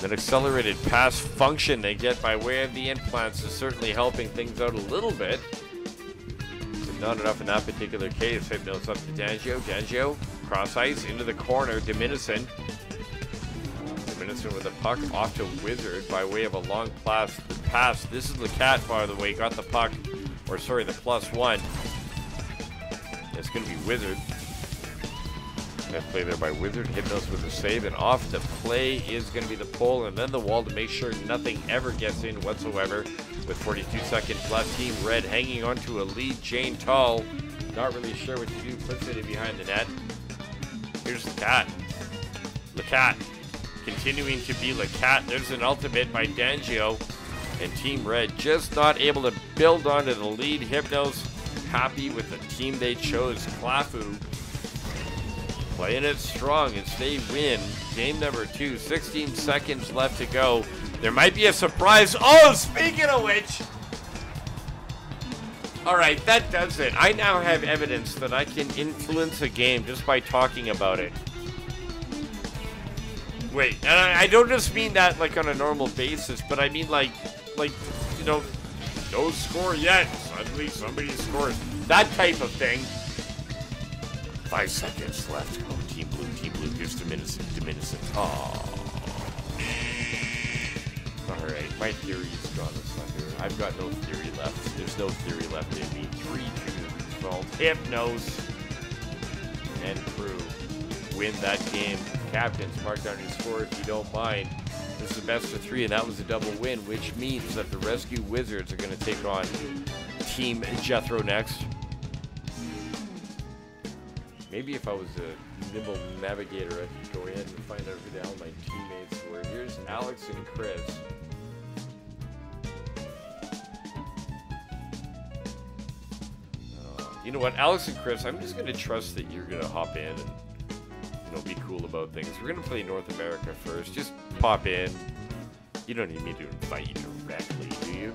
That accelerated pass function they get by way of the implants is certainly helping things out a little bit. But not enough in that particular case. Hypnos up to Dangio. Dangio, cross ice, into the corner. Diminusin. Diminusin with the puck off to Wizard by way of a long pass. This is the cat, by the way, got the puck. Or sorry, the +1. It's going to be Wizard. That play there by Wizard. Hypnos with the save, and off the play is going to be the pole and then the wall to make sure nothing ever gets in whatsoever. With 42 seconds left, Team Red hanging on to a lead. Jane Tall, not really sure what to do, puts it in behind the net. Here's the cat. The cat continuing to be the cat. There's an ultimate by Dangio, and Team Red just not able to build onto the lead. Hypnos happy with the team they chose. Clafu playing it strong as they win game number 2. 16 seconds left to go. There might be a surprise. Oh, speaking of which. All right, that does it. I now have evidence that I can influence a game just by talking about it. Wait, and I don't just mean that like on a normal basis, but I mean like, you know, no score yet. Suddenly somebody scores. That type of thing. 5 seconds left. Oh, Team Blue. Here's Diminusin. Oh. Alright, my theory's gone asunder. I've got no theory left. There's no theory left in me. 3-2 result. Hypnos and crew win that game. Captains, mark down your score if you don't mind. This is the best of 3, and that was a double win, which means that the Rescue Wizards are going to take on Team Jethro next. Maybe if I was a nimble navigator, I could go in and find out who the hell my teammates were. Here's Alex and Chris. You know what, Alex and Chris, I'm just going to trust that you're going to hop in and, you know, be cool about things. We're going to play North America first. Just pop in. You don't need me to invite you directly, do you?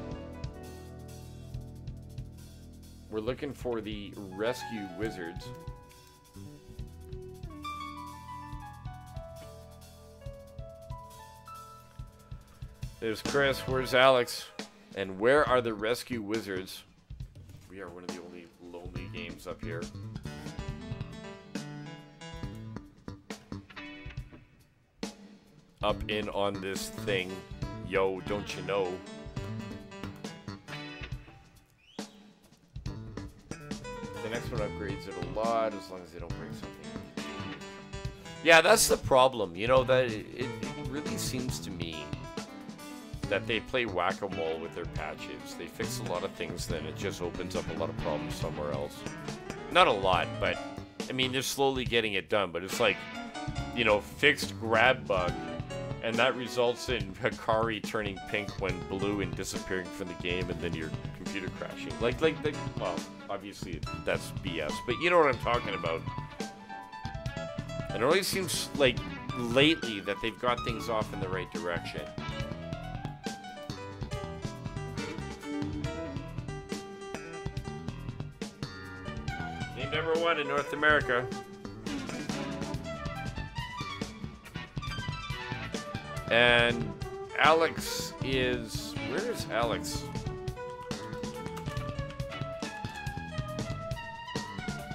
We're looking for the Rescue Wizards. There's Chris. Where's Alex? And where are the Rescue Wizards? We are one of the only lonely games up here. Up in on this thing. Yo, don't you know? The next one upgrades it a lot as long as they don't break something. Yeah, that's the problem. You know, that it really seems to me that they play whack-a-mole with their patches. They fix a lot of things, then it just opens up a lot of problems somewhere else. Not a lot, but I mean, they're slowly getting it done. But it's like, you know, fixed grab bug, and that results in Hikari turning pink when blue and disappearing from the game, and then your computer crashing. Like, well, obviously that's BS, but you know what I'm talking about. And it always seems like lately that they've got things off in the right direction. Number 1 in North America. And Alex is... Where is Alex?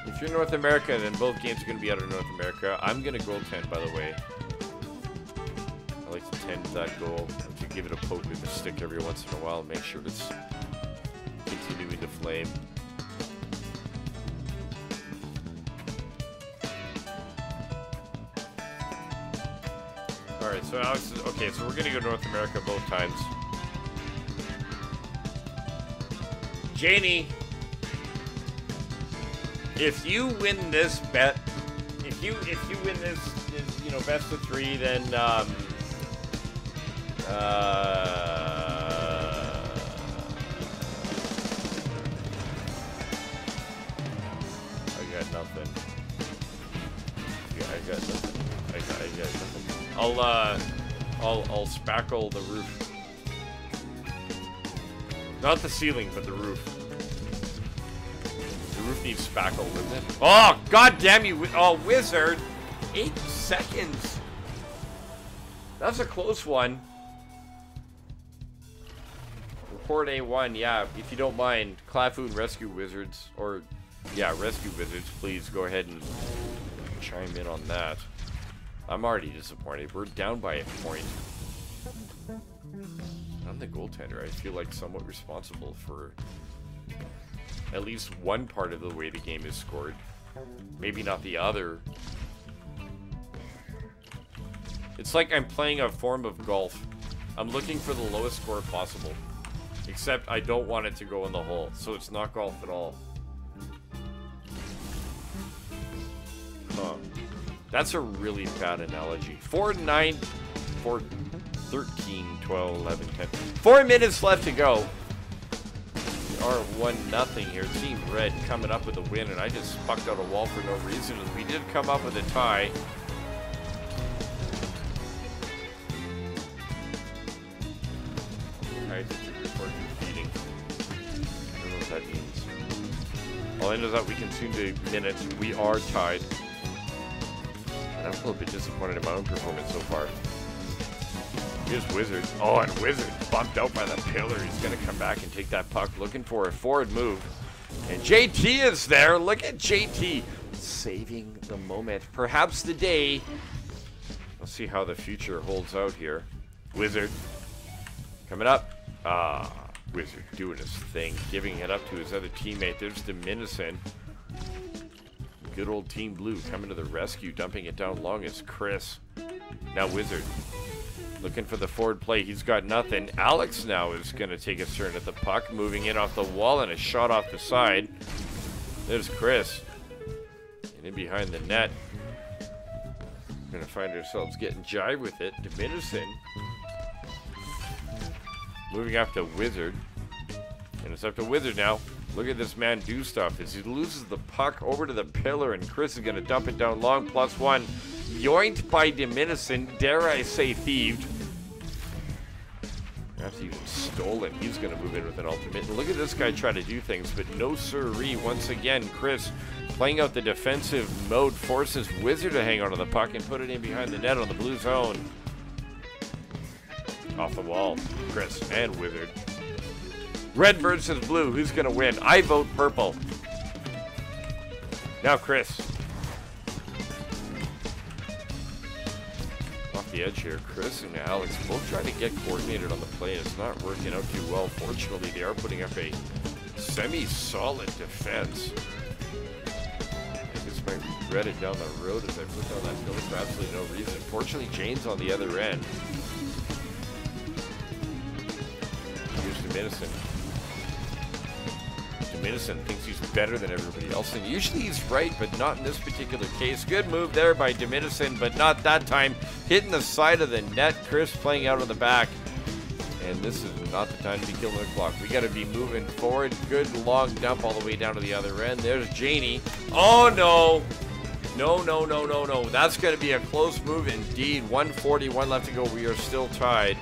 If you're North America, then both games are going to be out of North America. I'm going to goaltend, by the way. I like to tend that goal. I like to give it a poke with a stick every once in a while and make sure it's continuing to flame. Alright, so Alex is... Okay, so we're gonna go North America both times. Janie, if you win this bet, if you win this, you know, best of 3, then I got nothing. I got nothing. I got nothing. I'll spackle the roof. Not the ceiling, but the roof. The roof needs spackle, doesn't it? Oh, god damn you! Oh, wizard! 8 seconds. That's a close one. Report A1, yeah. If you don't mind, Clafoon Rescue Wizards, or yeah, Rescue Wizards, please go ahead and chime in on that. I'm already disappointed. We're down by a point. I'm the goaltender. I feel like somewhat responsible for at least one part of the way the game is scored. Maybe not the other. It's like I'm playing a form of golf. I'm looking for the lowest score possible. Except I don't want it to go in the hole, so it's not golf at all. Huh. That's a really bad analogy. 4, 9, 4, 13, 12, 11, 10. 4 minutes left to go. We are 1-0 here. Team Red coming up with a win, and I just spucked out a wall for no reason. We did come up with a tie. Alright, report defeating. I don't know what that means. All I know is that we consumed a minute. We are tied. And I'm a little bit disappointed in my own performance so far. Here's Wizard. Oh, and Wizard bumped out by the pillar. He's going to come back and take that puck, looking for a forward move. And JT is there. Look at JT saving the moment. Perhaps the day. We'll see how the future holds out here. Wizard coming up. Wizard doing his thing, giving it up to his other teammate. There's Dominison. Good old Team Blue coming to the rescue, dumping it down long is Chris. Now Wizard. Looking for the forward play. He's got nothing. Alex now is going to take a turn at the puck. Moving in off the wall and a shot off the side. There's Chris. And in behind the net. We're going to find ourselves getting jive with it. Diminison. Moving up to Wizard. And it's up to Wizard now. Look at this man do stuff as he loses the puck over to the pillar, and Chris is going to dump it down long. +1. Yoinked by Diminison. Dare I say thieved. Perhaps even stolen. He's going to move in with an ultimate. And look at this guy try to do things, but no siree. Once again, Chris playing out the defensive mode forces Wizard to hang onto the puck and put it in behind the net on the blue zone. Off the wall, Chris and Wizard. Red versus blue. Who's going to win? I vote purple. Now Chris. Off the edge here. Chris and Alex both trying to get coordinated on the play, and it's not working out too well. Fortunately, they are putting up a semi-solid defense. I just might regret it down the road as I put down that pillar for absolutely no reason. Fortunately, Jane's on the other end. Here's Diminison. Diminison thinks he's better than everybody else, and usually he's right, but not in this particular case. Good move there by Diminison, but not that time. Hitting the side of the net. Chris playing out of the back, and this is not the time to be killing the clock. We got to be moving forward. Good long dump all the way down to the other end. There's Janie. Oh no! No. That's going to be a close move indeed. 1:41 left to go. We are still tied.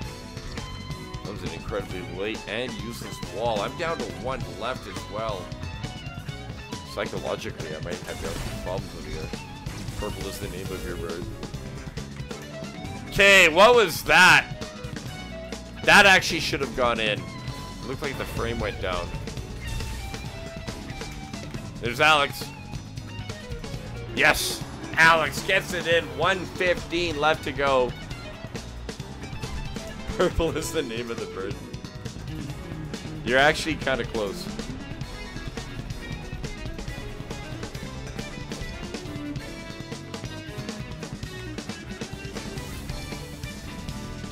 That was an incredibly late and useless wall. I'm down to 1 left as well. Psychologically, I might have some problems with here. Purple is the name of your bird. Okay, what was that? That actually should have gone in. It looked like the frame went down. There's Alex. Yes! Alex gets it in. 1:15 left to go. Purple is the name of the bird. You're actually kind of close.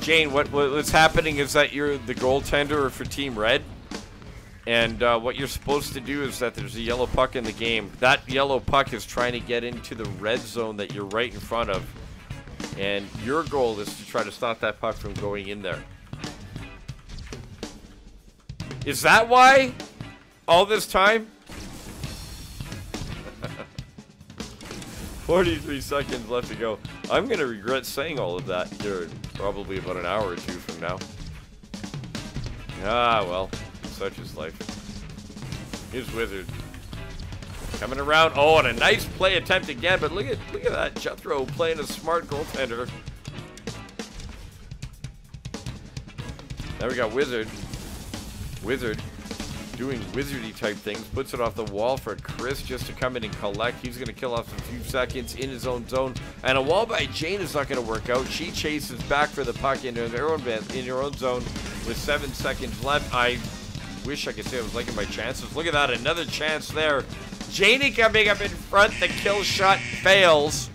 Jane, what's happening is that you're the goaltender for Team Red. And what you're supposed to do is that there's a yellow puck in the game. That yellow puck is trying to get into the red zone that you're right in front of. And your goal is to try to stop that puck from going in there. Is that why? All this time? 43 seconds left to go. I'm going to regret saying all of that here probably about an hour or two from now. Ah, well, such is life. Here's Wizard. Coming around. Oh, and a nice play attempt again, but look at that. Jethro playing a smart goaltender. Now we got Wizard. Wizard doing wizardy type things. Puts it off the wall for Chris just to come in and collect. He's going to kill off a few seconds in his own zone. And a wall by Jane is not going to work out. She chases back for the puck in her own zone with 7 seconds left. I wish I could say I was liking my chances. Look at that. Another chance there. Janie coming up in front. The kill shot fails.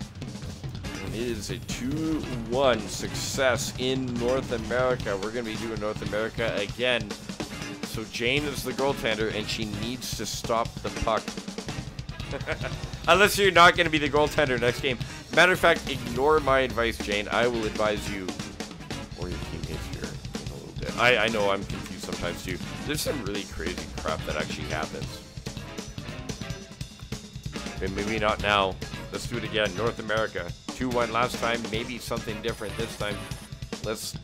It is a 2-1 success in North America. We're going to be doing North America again. So Jane is the goaltender, and she needs to stop the puck. Unless you're not going to be the goaltender next game. Matter of fact, ignore my advice, Jane. I will advise you, or your teammates here, in a little bit. I know I'm confused sometimes, too. There's some really crazy crap that actually happens. Okay, maybe not now. Let's do it again. North America. 2-1 last time. Maybe something different this time. Let's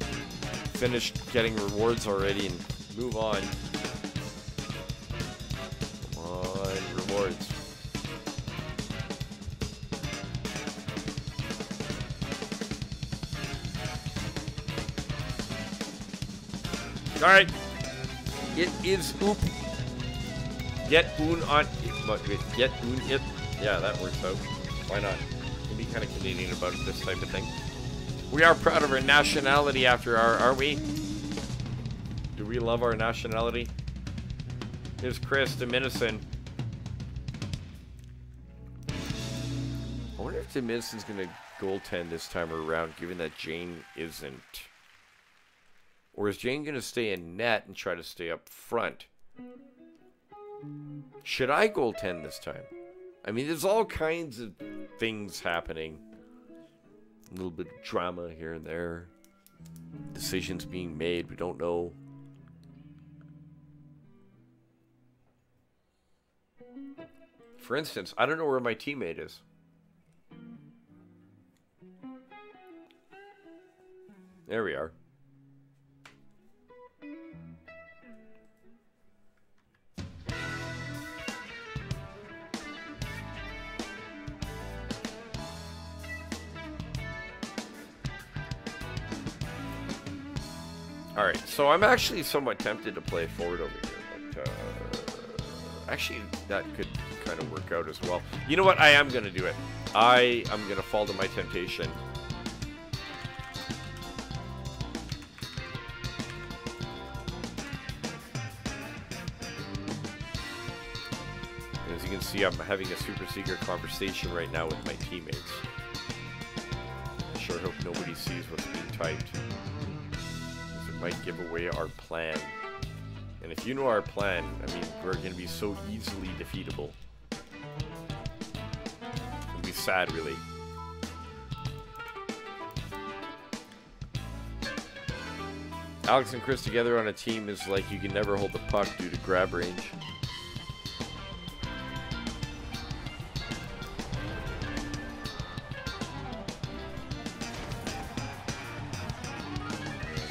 finish getting rewards already and move on. Come on, rewards. All right. It is oop. Get un on. Get un it. Yeah, that works out. Why not? Can be kind of Canadian about this type of thing. We are proud of our nationality after our, aren't we? Do we love our nationality? Here's Chris Diminison. I wonder if Diminison's going to goaltend this time around, given that Jane isn't. Or is Jane going to stay in net and try to stay up front? Should I goaltend this time? I mean, there's all kinds of things happening. A little bit of drama here and there. Decisions being made. We don't know. For instance, I don't know where my teammate is. There we are. Alright, so I'm actually somewhat tempted to play forward over here, but actually that could kind of work out as well. You know what? I am going to do it. I am going to fall to my temptation. As you can see, I'm having a super secret conversation right now with my teammates. I sure hope nobody sees what's being typed. Might give away our plan. And if you know our plan, I mean, we're going to be so easily defeatable. It'll be sad, really. Alex and Chris together on a team is like you can never hold the puck due to grab range.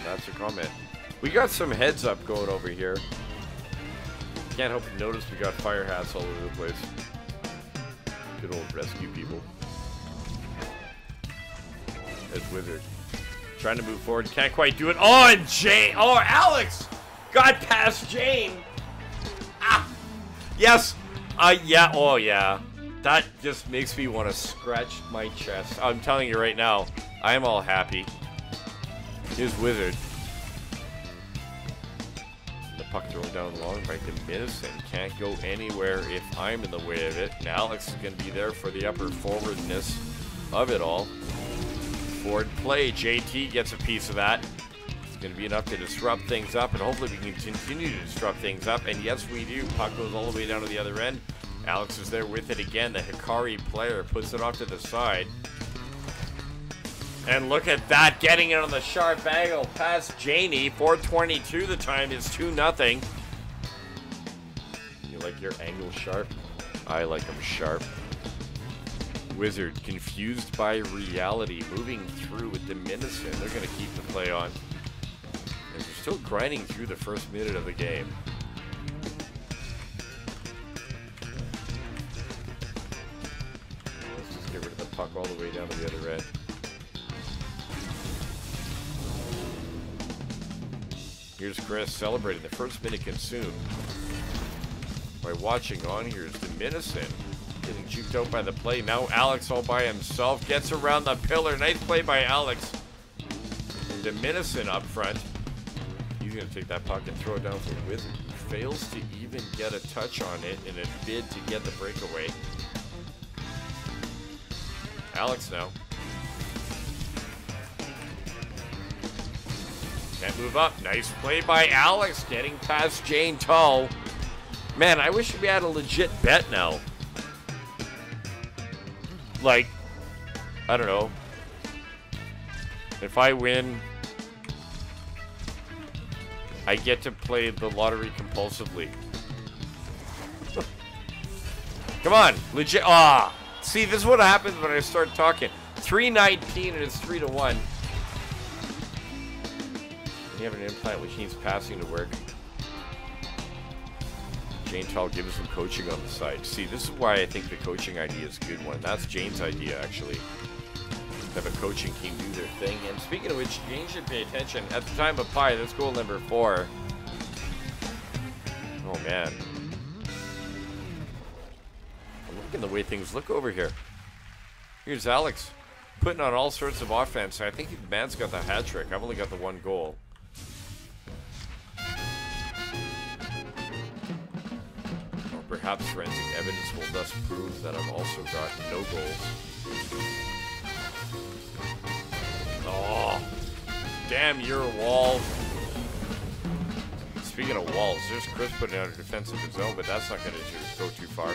That's a comment. We got some heads up going over here. Can't help but notice we got fire hats all over the place. Good old rescue people. There's Wizard. Trying to move forward. Can't quite do it. Oh, and Jane. Oh, Alex got past Jane. Ah. Yes. Yeah. Oh, yeah. That just makes me want to scratch my chest. I'm telling you right now, I am all happy. Here's Wizard. The puck thrown down long by Deminnison. Can't go anywhere if I'm in the way of it. And Alex is going to be there for the upper forwardness of it all. Forward play. JT gets a piece of that. It's going to be enough to disrupt things up, and hopefully we can continue to disrupt things up. And yes, we do. Puck goes all the way down to the other end. Alex is there with it again. The Hikari player puts it off to the side. And look at that, getting it on the sharp angle past Janey. 4:22 the time is 2-0. You like your angle sharp? I like them sharp. Wizard confused by reality, moving through with Deminnison. They're going to keep the play on. And they're still grinding through the first minute of the game. Let's just get rid of the puck all the way down to the other end. Here's Chris celebrating the first minute consumed. By watching on here is Deminnison getting juked out by the play. Now Alex all by himself gets around the pillar. Nice play by Alex. And Deminnison up front. He's going to take that puck and throw it down for Wizard. He fails to even get a touch on it in a bid to get the breakaway. Alex now. Can't move up. Nice play by Alex, getting past Jane Tull. Man, I wish we had a legit bet now. Like, I don't know. If I win, I get to play the lottery compulsively. Come on, legit. Ah, see, this is what happens when I start talking. 3:19 and it's 3-1. You have an implant which needs passing to work. Jane Tull gives some coaching on the side. See, this is why I think the coaching idea is a good one. That's Jane's idea, actually. Have a coaching team do their thing. And speaking of which, Jane should pay attention. At the time of pie, that's goal number 4. Oh, man. I'm looking the way things look over here. Here's Alex putting on all sorts of offense. I think the man's got the hat trick. I've only got the 1 goal. Perhaps forensic evidence will thus prove that I've also got no goals. Oh, damn your wall. speaking of walls, there's Chris putting out a defensive zone, but that's not going to go too far.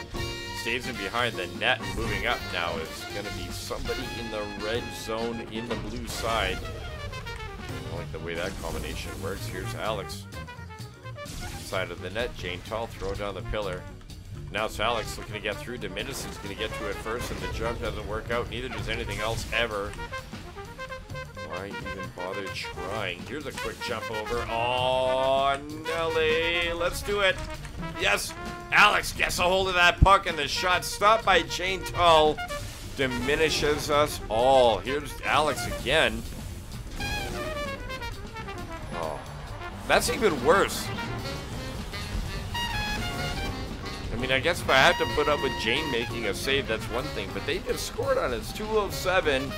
Stays in behind the net and moving up now is going to be somebody in the red zone in the blue side. I like the way that combination works. Here's Alex. Side of the net, Jane Tall throwing down the pillar. Now it's Alex looking to get through. Dominic's going to get to it first, and the jump doesn't work out. Neither does anything else ever. Why even bother trying? Here's a quick jump over. Oh, Nelly. Let's do it. Yes. Alex gets a hold of that puck, and the shot stopped by Jane Tall diminishes us all. Here's Alex again. Oh, that's even worse. I mean, I guess if I have to put up with Jane making a save, that's one thing. But they just scored on it. It's 2:07.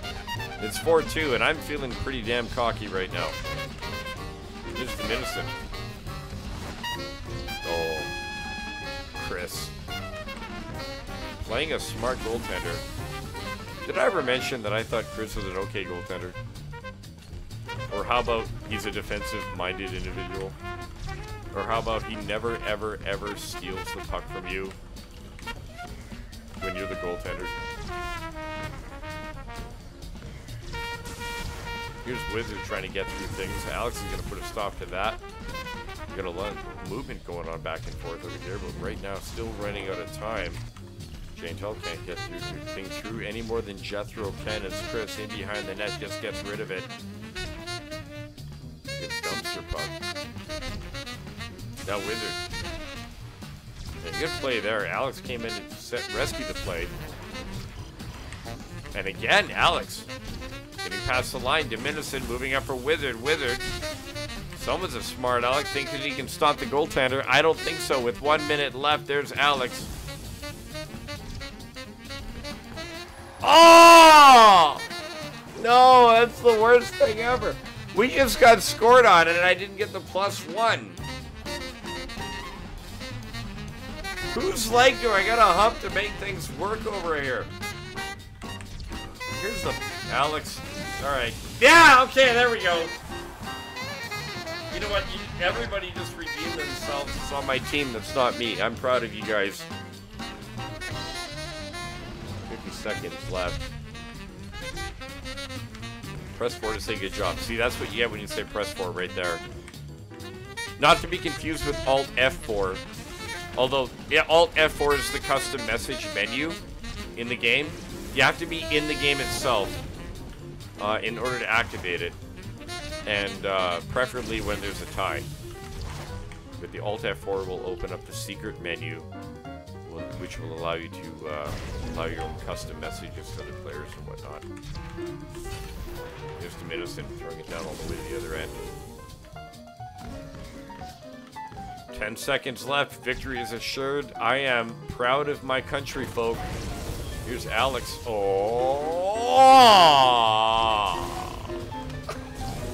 It's 4-2, and I'm feeling pretty damn cocky right now. Here's Dominican. Oh, Chris. Playing a smart goaltender. Did I ever mention that I thought Chris was an okay goaltender? Or how about he's a defensive-minded individual? Or how about he never, ever, ever steals the puck from you when you're the goaltender? Here's Wizard trying to get through things. Alex is going to put a stop to that. Got a lot of movement going on back and forth over here, but right now still running out of time. Jane Tall can't get things through any more than Jethro can as Chris in behind the net just gets rid of it. Good dumpster puck. Now Wizard. Yeah, good play there. Alex came in and rescued the play. And again, Alex getting past the line. Dominican moving up for Wizard. Wizard. Someone's a smart Alex. Thinks that he can stop the goaltender. I don't think so. With 1 minute left, there's Alex. Oh! No, that's the worst thing ever. We just got scored on and I didn't get the +1. Whose leg do I gotta hump to make things work over here? Here's the Alex. Alright. Yeah, okay, there we go. You know what? Everybody just redeemed themselves. It's on my team. That's not me. I'm proud of you guys. 50 seconds left. Press 4 to say good job. See, that's what you get when you say press 4 right there. Not to be confused with Alt F4. Although, yeah, Alt F4 is the custom message menu in the game. You have to be in the game itself in order to activate it. And preferably when there's a tie. But the Alt F4 will open up the secret menu, which will allow you to allow your own custom messages to the players and whatnot. Just a minute and throwing it down all the way to the other end. 10 seconds left. Victory is assured. I am proud of my country, folk. Here's Alex. Oh!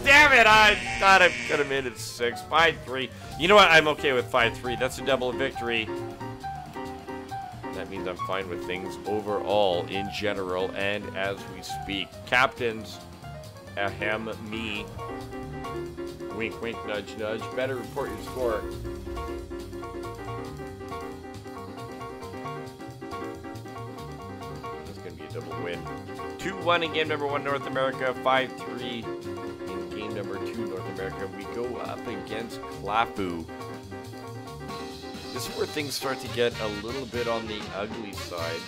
Damn it! I thought I could have made it 6. 5-3. You know what? I'm okay with 5-3. That's a double victory. That means I'm fine with things overall, in general, and as we speak. Captains, ahem, me. Wink, wink, nudge, nudge. Better report your score. That's going to be a double win. 2-1 in game number 1, North America. 5-3 in game number 2, North America. We go up against Clapu. This is where things start to get a little bit on the ugly side.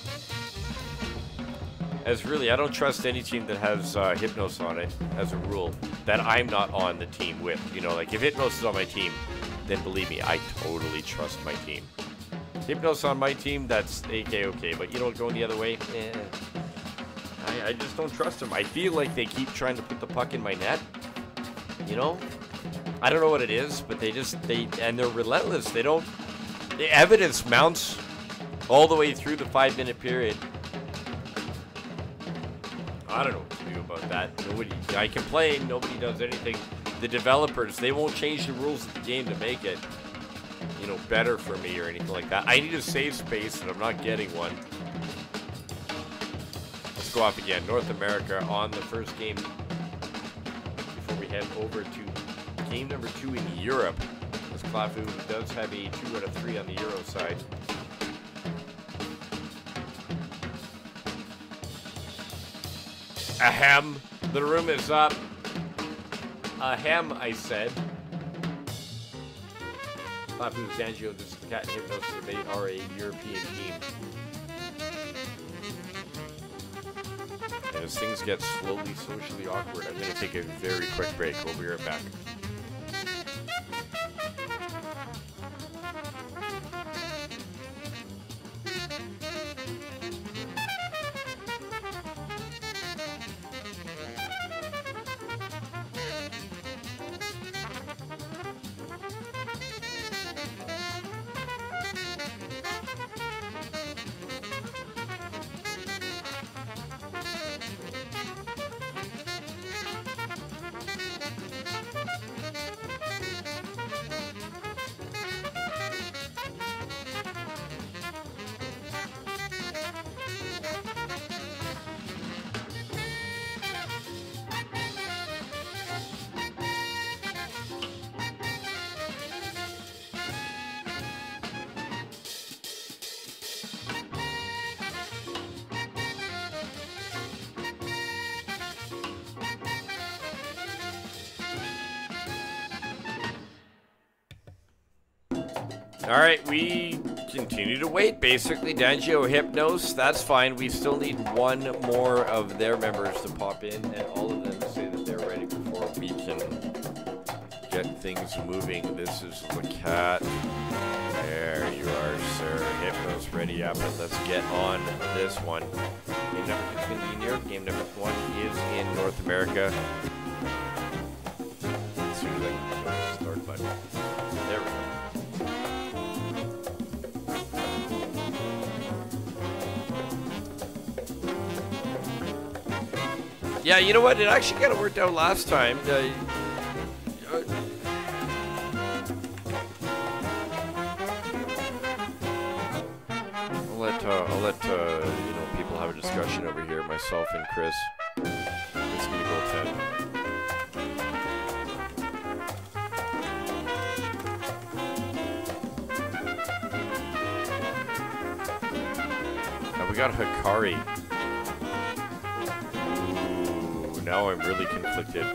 As really, I don't trust any team that has Hypnos on it, as a rule, that I'm not on the team with. You know, like, if Hypnos is on my team, then believe me, I totally trust my team. Hypnos on my team, that's okay, but you know, going the other way, I just don't trust them. I feel like they keep trying to put the puck in my net, you know? I don't know what it is, but and they're relentless. They don't, the evidence mounts all the way through the 5-minute period. I don't know what to do about that. I complain, nobody does anything. The developers, they won't change the rules of the game to make it, you know, better for me or anything like that. I need a save space, and I'm not getting one. Let's go off again. North America on the first game before we head over to game number 2 in Europe. As Clafu does have a 2 out of 3 on the Euro side. Ahem. The room is up. Ahem, I said. Clafu, Dangio, this is the Cat and Hypnosis. They are a European team. And as things get slowly socially awkward, I'm going to take a very quick break. We'll be right back. All right, we continue to wait, basically. Dangio, Hypnos, that's fine. We still need one more of their members to pop in, and all of them say that they're ready before we can get things moving. This is the Cat. There you are, sir. Hypnos ready up, and let's get on this one. Game number 2 is going to be in Europe. Game number 1 is in North America. As soon as I can go to the start button. There we go. Yeah, you know what? It actually kind of worked out last time. I'll let you know, people have a discussion over here. Myself and Chris. It's gonna go 10. Now we got Hikari. Now I'm really conflicted.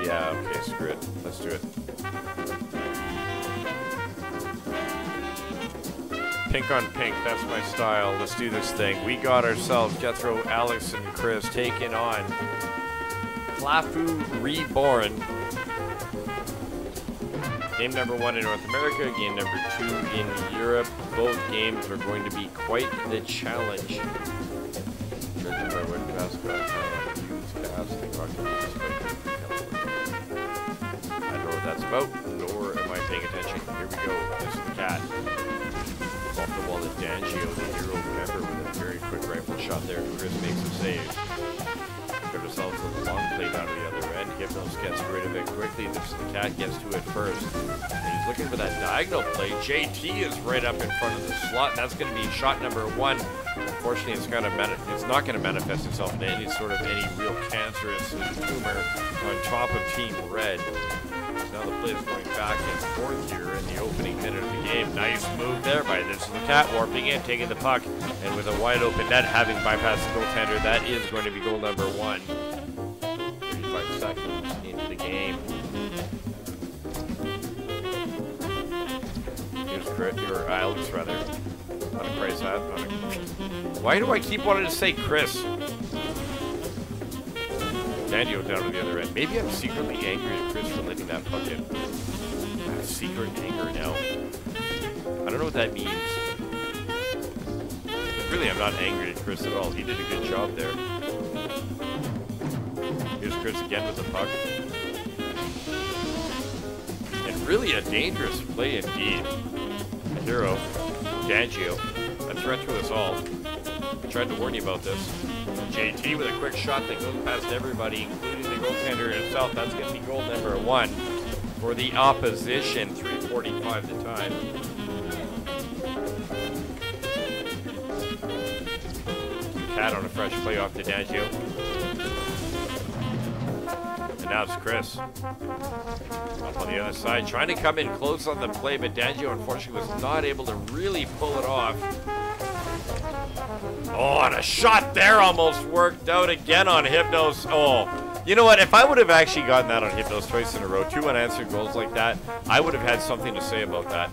Yeah, okay, screw it. Let's do it. Pink on pink, that's my style. Let's do this thing. We got ourselves Jethro, Alex, and Chris taking on Clafu Reborn. Game number 1 in North America, game number 2 in Europe. Both games are going to be quite the challenge. I don't know what that's about, nor am I paying attention. Here we go. This is the Cat. Off the wall is Dangio, the hero member, with a very quick rifle shot there. Chris makes a save. Got ourselves a long plate out of the other end. Hypnos gets rid of it quickly. This is the Cat gets to it first. And he's looking for that diagonal play. JT is right up in front of the slot. That's going to be shot number 1. Unfortunately, it's not going to manifest itself into any real cancerous tumor on top of Team Red. Now the play is going back and forth here in the opening minute of the game. Nice move there by this is the Cat warping in, taking the puck, and with a wide open net, having bypassed the goaltender, that is going to be goal number 1. 35 seconds into the game. Here's Alex, rather. Not a Chris, why do I keep wanting to say Chris? Daniel down to the other end. Maybe I'm secretly angry at Chris for letting that puck in. Secret anger now. I don't know what that means. Really, I'm not angry at Chris at all. He did a good job there. Here's Chris again with the puck. And really a dangerous play indeed. A hero, Dangio. A threat to us all. I tried to warn you about this. JT with a quick shot that goes past everybody, including the goaltender himself. That's going to be goal number 1 for the opposition. 3:45 the time. Cat on a fresh play off to Dangio. And now it's Chris. Up on the other side, trying to come in close on the play, but Dangio unfortunately was not able to really pull it off. Oh, and a shot there almost worked out again on Hypnos. Oh, you know what? If I would have actually gotten that on Hypnos twice in a row, 2 unanswered goals like that, I would have had something to say about that.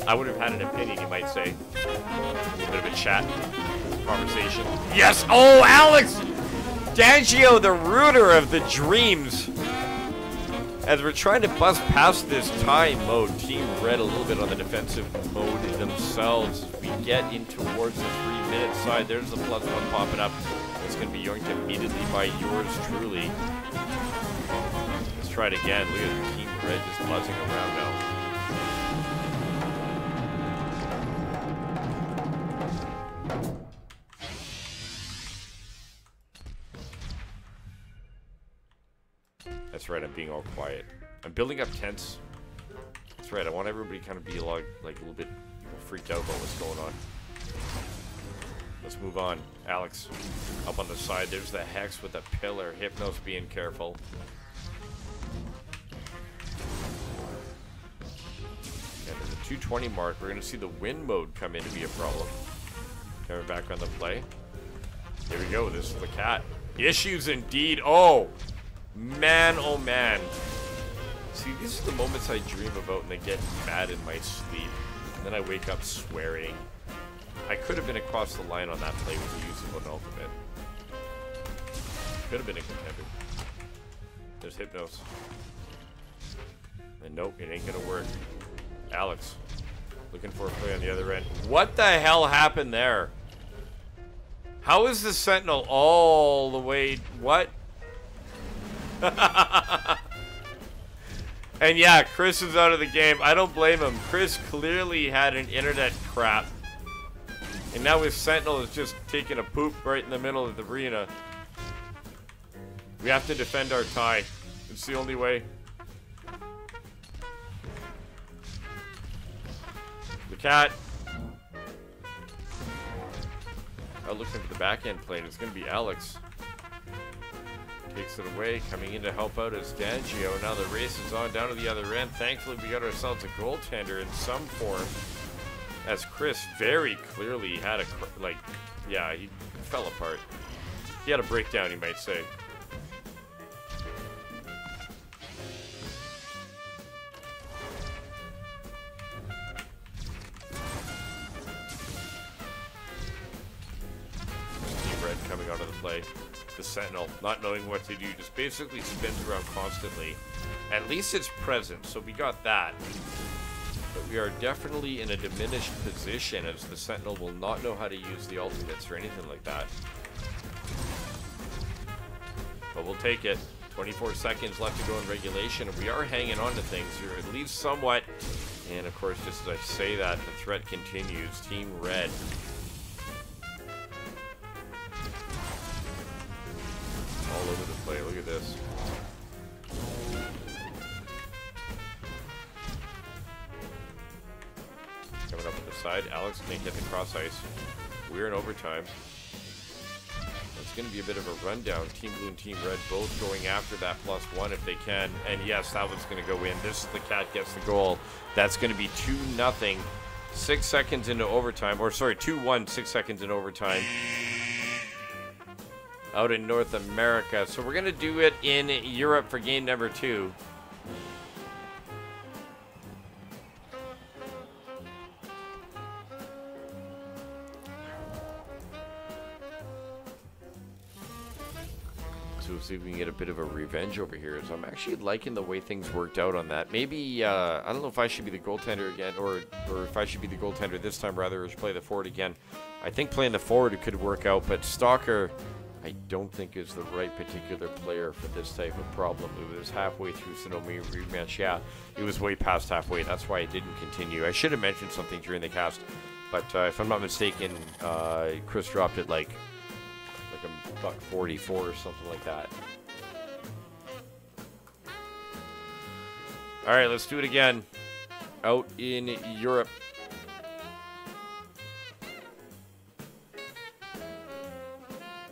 I would have had an opinion, you might say. A little bit of a chat, conversation. Yes! Oh, Alex! Dangio, the rooter of the dreams. As we're trying to bust past this tie mode, Team Red a little bit on the defensive mode themselves. As we get in towards the 3-minute side, there's the +1 popping up. It's going to be yoinked immediately by yours truly. Let's try it again. Look at Team Red just buzzing around now. That's right, I'm being all quiet. I'm building up tents. That's right, I want everybody kind of be like a little bit freaked out about what's going on. Let's move on. Alex, up on the side. There's the Hex with the pillar. Hypnos being careful. And at the 220 mark, we're going to see the win mode come in to be a problem. Coming back on the play. Here we go. This is the cat. Issues indeed. Oh! Man, oh man. See, these are the moments I dream about and I get mad in my sleep. And then I wake up swearing. I could have been across the line on that play with the use of an ultimate. Could have been a contender. There's Hypnos. And nope, it ain't gonna work. Alex, looking for a play on the other end. What the hell happened there? How is the Sentinel all the way... What? And yeah, Chris is out of the game. I don't blame him. Chris clearly had an internet crap. And now his Sentinel is just taking a poop right in the middle of the arena. We have to defend our tie. It's the only way. The cat. Oh, looking for the backhand plane. It's going to be Alex. Takes it away, coming in to help out as Dangio. Now the race is on down to the other end. Thankfully, we got ourselves a goaltender in some form. As Chris very clearly had a, yeah, he fell apart. He had a breakdown, you might say. Team Red coming out of the play. The Sentinel, not knowing what to do, just basically spins around constantly. At least it's present, so we got that. But we are definitely in a diminished position as the Sentinel will not know how to use the ultimates or anything like that. But we'll take it. 24 seconds left to go in regulation, and we are hanging on to things here, at least somewhat. And of course, just as I say that, the threat continues. Team Red. All over the play. Look at this. Coming up at the side. Alex can't get the cross ice. We're in overtime. It's going to be a bit of a rundown. Team Blue and Team Red both going after that +1 if they can. And yes, that one's going to go in. This is the cat gets the goal. That's going to be 2-0. 6 seconds into overtime. Or sorry, 2-1, 6 seconds in overtime. Out in North America. So we're going to do it in Europe for game number 2. So we'll see if we can get a bit of a revenge over here. So I'm actually liking the way things worked out on that. Maybe, I don't know if I should be the goaltender again, or if I should be the goaltender this time rather, or just play the forward again. I think playing the forward could work out, but Stalker... I don't think is the right particular player for this type of problem. It was halfway through Sonomi rematch. Yeah, it was way past halfway. That's why it didn't continue. I should have mentioned something during the cast, but if I'm not mistaken, Chris dropped it like a $1.44 or something like that. All right, let's do it again. Out in Europe.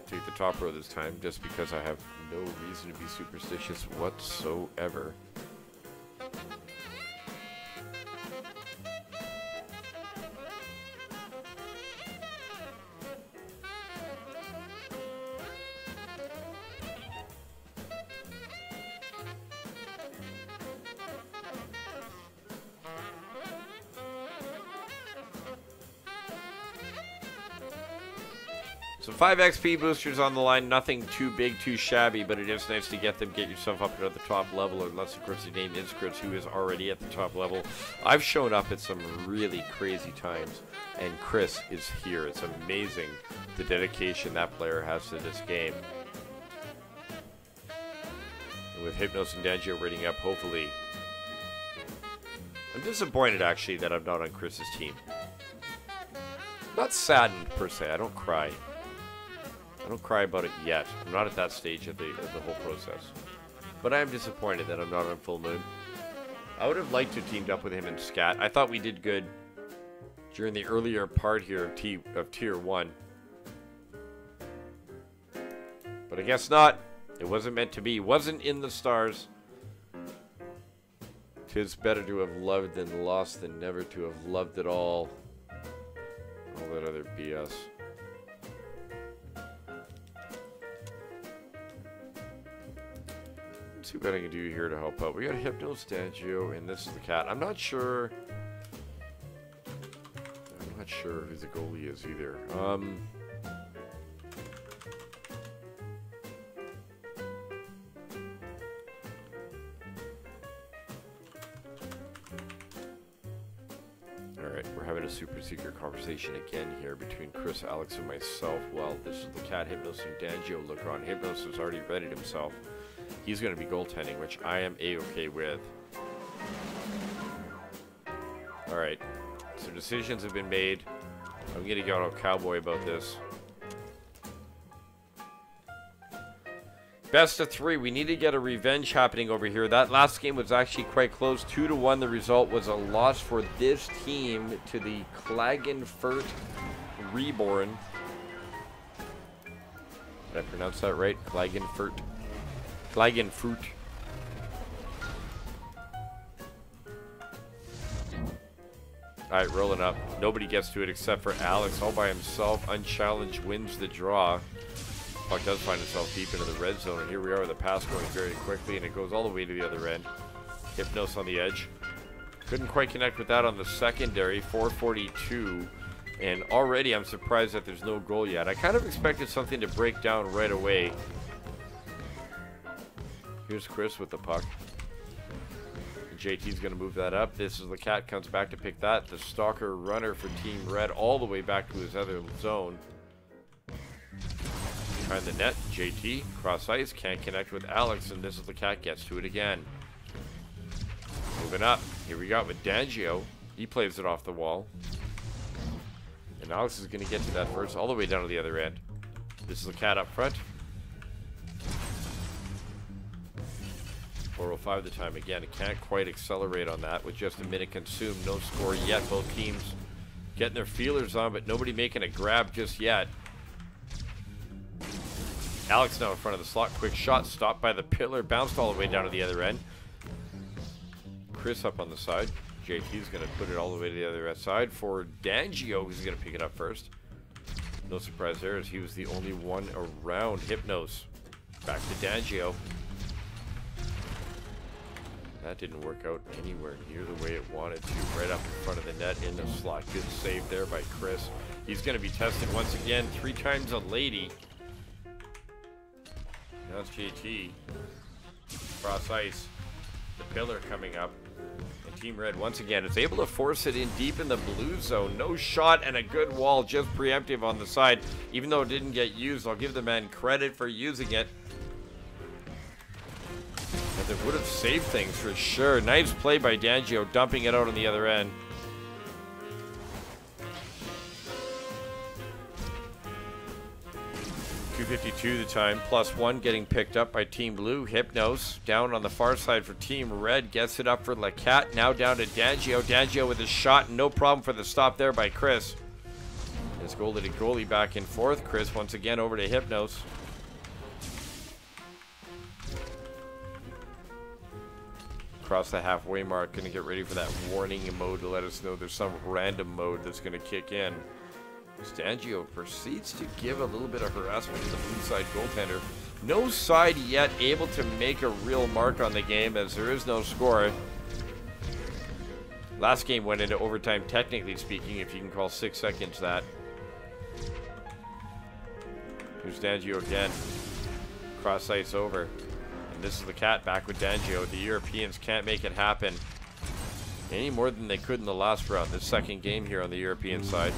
Take the top row this time, just because I have no reason to be superstitious whatsoever. So 5 XP boosters on the line, nothing too big, too shabby, but it is nice to get them, get yourself up at the top level, unless of course you name Inskritz, who is already at the top level. I've shown up at some really crazy times, and Chris is here. It's amazing the dedication that player has to this game. And with Hypnos and Dangio rating up, hopefully. I'm disappointed actually that I'm not on Chris's team. Not saddened per se, I don't cry. I don't cry about it yet. I'm not at that stage of the whole process. But I am disappointed that I'm not on Full Moon. I would have liked to have teamed up with him in Scat. I thought we did good during the earlier part here of Tier 1. But I guess not. It wasn't meant to be. Wasn't in the stars. 'Tis better to have loved than lost than never to have loved at all. All that other BS. Let's see what I can do here to help out. We got Hypnos, Dangio, and this is the cat. I'm not sure who the goalie is either. Alright, we're having a super secret conversation again here between Chris, Alex, and myself. Well, this is the cat. Hypnos and Dangio look on. Hypnos has already readied himself. He's going to be goaltending, which I am A-okay with. Alright, so decisions have been made. I'm going to go all cowboy about this. Best of 3. We need to get a revenge happening over here. That last game was actually quite close. 2-1. The result was a loss for this team to the Klagenfurt Reborn. Did I pronounce that right? Klagenfurt. Klagenfurt. Alright, rolling up. Nobody gets to it except for Alex all by himself. Unchallenged wins the draw. Puck does find itself deep into the red zone, and here we are with the pass going very quickly, and it goes all the way to the other end. Hypnos on the edge. Couldn't quite connect with that on the secondary. 442. And already I'm surprised that there's no goal yet. I kind of expected something to break down right away. Here's Chris with the puck. JT's going to move that up. This is the cat comes back to pick that. The stalker runner for Team Red all the way back to his other zone. Behind the net, JT, cross ice, can't connect with Alex, and this is the cat gets to it again. Moving up. Here we go with Dangio. He plays it off the wall. And Alex is going to get to that first, all the way down to the other end. This is the cat up front. 4:05 the time again. It can't quite accelerate on that with just a minute consumed. No score yet. Both teams getting their feelers on, but nobody making a grab just yet. Alex now in front of the slot. Quick shot. Stopped by the pillar. Bounced all the way down to the other end. Chris up on the side. JT's going to put it all the way to the other side for Dangio, who's going to pick it up first. No surprise there, as he was the only one around. Hypnos. Back to Dangio. That didn't work out anywhere near the way it wanted to. Right up in front of the net in the slot. Good save there by Chris. He's going to be tested once again. 3 times a lady. Now it's JT. Cross ice. The pillar coming up. And Team Red once again is able to force it in deep in the blue zone. No shot and a good wall, just preemptive on the side. Even though it didn't get used, I'll give the man credit for using it. And it would have saved things for sure. Nice play by Dangio, dumping it out on the other end. .252 the time, +1 getting picked up by Team Blue. Hypnos down on the far side for Team Red, gets it up for Lacat, now down to Dangio. Dangio with a shot, no problem for the stop there by Chris. His goalie back and forth. Chris once again over to Hypnos. across the halfway mark. Going to get ready for that warning mode to let us know there's some random mode that's going to kick in. Stangio proceeds to give a little bit of harassment to the blue side goaltender. No side yet able to make a real mark on the game as there is no score. Last game went into overtime, technically speaking, if you can call 6 seconds that. Here's Stangio again. Cross ice over. And this is the Cat back with Stangio. The Europeans can't make it happen any more than they could in the last round. This second game here on the European side.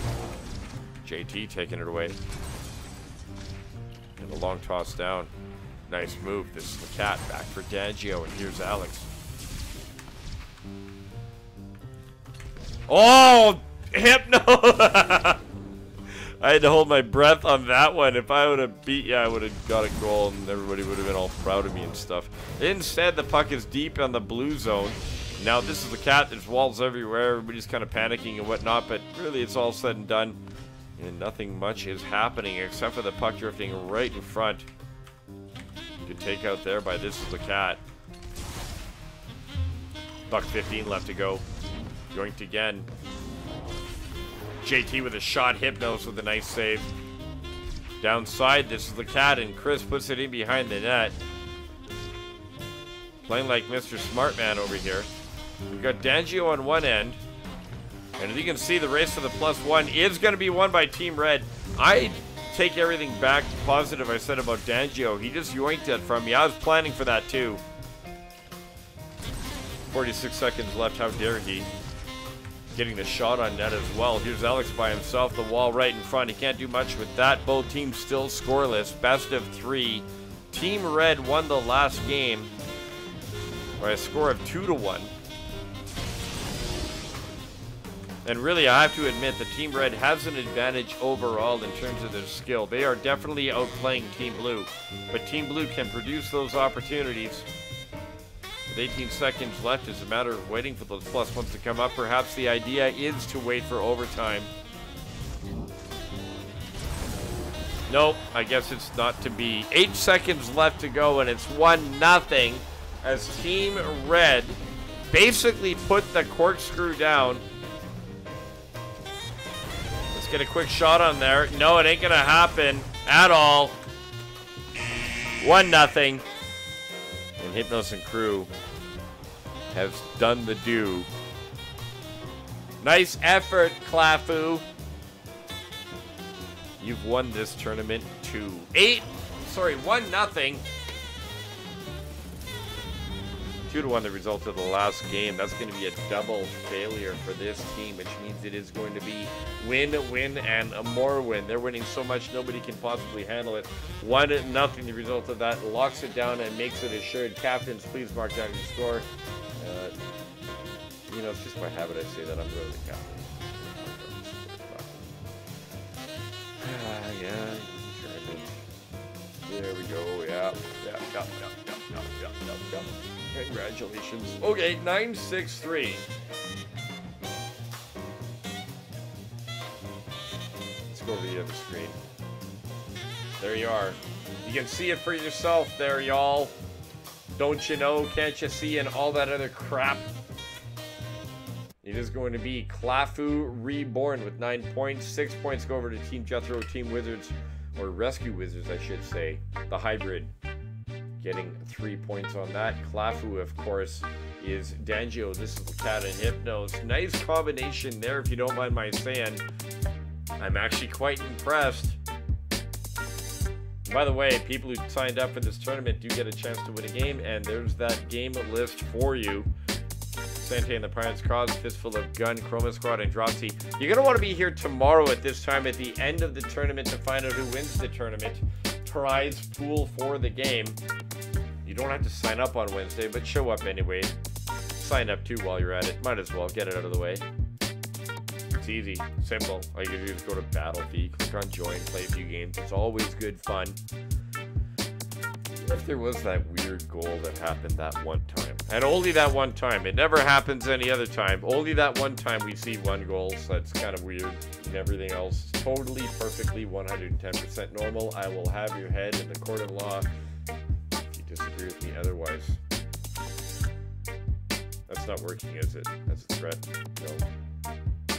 JT taking it away. And a long toss down. Nice move. This is the Cat back for Stangio. And here's Alex. Oh! Hypno! I had to hold my breath on that one. If I would have beat you, I would have got a goal and everybody would have been all proud of me and stuff. Instead, the puck is deep on the blue zone. Now, this is the Cat. There's walls everywhere. Everybody's kind of panicking and whatnot, but really it's all said and done. And nothing much is happening except for the puck drifting right in front. Good takeout there by this is the Cat. Buck 15 left to go. Yoinked again. JT with a shot. Hypnos with a nice save. Downside, this is the Cat, and Chris puts it in behind the net. Playing like Mr. Smartman over here. We've got Stangio on one end. And as you can see, the race to the +1 is going to be won by Team Red. I take everything back positive I said about Stangio. He just yoinked it from me. I was planning for that too. 46 seconds left. How dare he? Getting the shot on net as well. Here's Alex by himself. The wall right in front. He can't do much with that. Both teams still scoreless. Best of 3. Team Red won the last game by a score of 2-1. And really, I have to admit that Team Red has an advantage overall in terms of their skill. They are definitely outplaying Team Blue. But Team Blue can produce those opportunities. With 18 seconds left, it's a matter of waiting for those +1s to come up. Perhaps the idea is to wait for overtime. Nope, I guess it's not to be. 8 seconds left to go, and it's 1-0 as Team Red basically put the corkscrew down. Let's get a quick shot on there. No, it ain't going to happen at all. 1-0. And Hypnos and crew has done the do. Nice effort, Clafu. You've won this tournament 1-0. 2-1 the result of the last game. That's going to be a double failure for this team, which means it is going to be win, win, and a more win. They're winning so much nobody can possibly handle it. 1-0 the result of that locks it down and makes it assured. Captains, please mark down your score. You know, it's just by habit I say that. I'm really the captain. Yeah, sure. There we go. Yeah. Congratulations. Okay, 9-6-3. Let's go over the other screen. There you are. You can see it for yourself there, y'all. Don't you know? Can't you see? And all that other crap. It is going to be Clafu Reborn with 9 points. 6 points go over to Team Jethro, Team Wizards, or Rescue Wizards, I should say. The hybrid. Getting 3 points on that. Clafu, of course, is Stangio. This is the Cat and Hypnos. Nice combination there, if you don't mind my saying. I'm actually quite impressed. By the way, people who signed up for this tournament do get a chance to win a game, and there's that game list for you. Sante and the Pirates Cause, Fistful of Gun, Chroma Squad, and Dropsy. You're going to want to be here tomorrow at this time at the end of the tournament to find out who wins the tournament. Prize pool for the game. You don't have to sign up on Wednesday, but show up anyway. Sign up too while you're at it. Might as well get it out of the way. It's easy, simple. All you can do is go to Battlefield, click on join, play a few games. It's always good fun. What if there was that weird goal that happened that one time? And only that one time. It never happens any other time. Only that one time we see one goal, so that's kind of weird. And everything else, totally, perfectly, 110% normal. I will have your head in the court of law if you disagree with me otherwise. It's not working, is it? As a threat? No.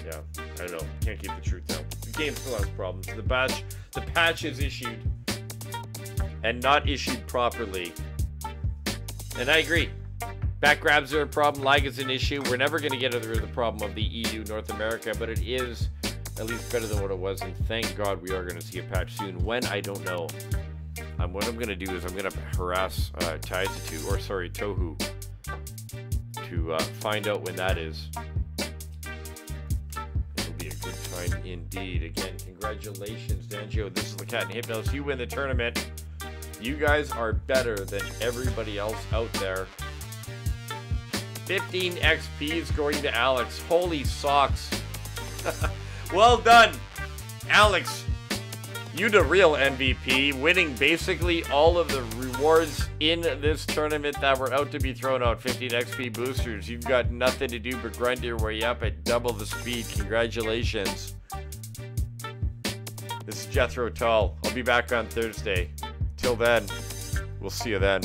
Yeah, I don't know. Can't keep the truth down. The game still has problems. The patch is issued and not issued properly. And I agree. Back grabs are a problem. Lag is an issue. We're never going to get rid of the problem of the EU North America, but it is at least better than what it was. And thank God we are going to see a patch soon. When, I don't know. What I'm going to do is I'm going to harass Tohu to find out when that is. It'll be a good time indeed. Again, congratulations, Danjo. This is the Cat and Hypnos. You win the tournament. You guys are better than everybody else out there. 15 XPs going to Alex. Holy socks. Well done, Alex. You the real MVP, winning basically all of the rewards in this tournament that were out to be thrown out. 15 XP boosters. You've got nothing to do but grind your way up at double the speed. Congratulations. This is Jethro Tull. I'll be back on Thursday. Till then, we'll see you then.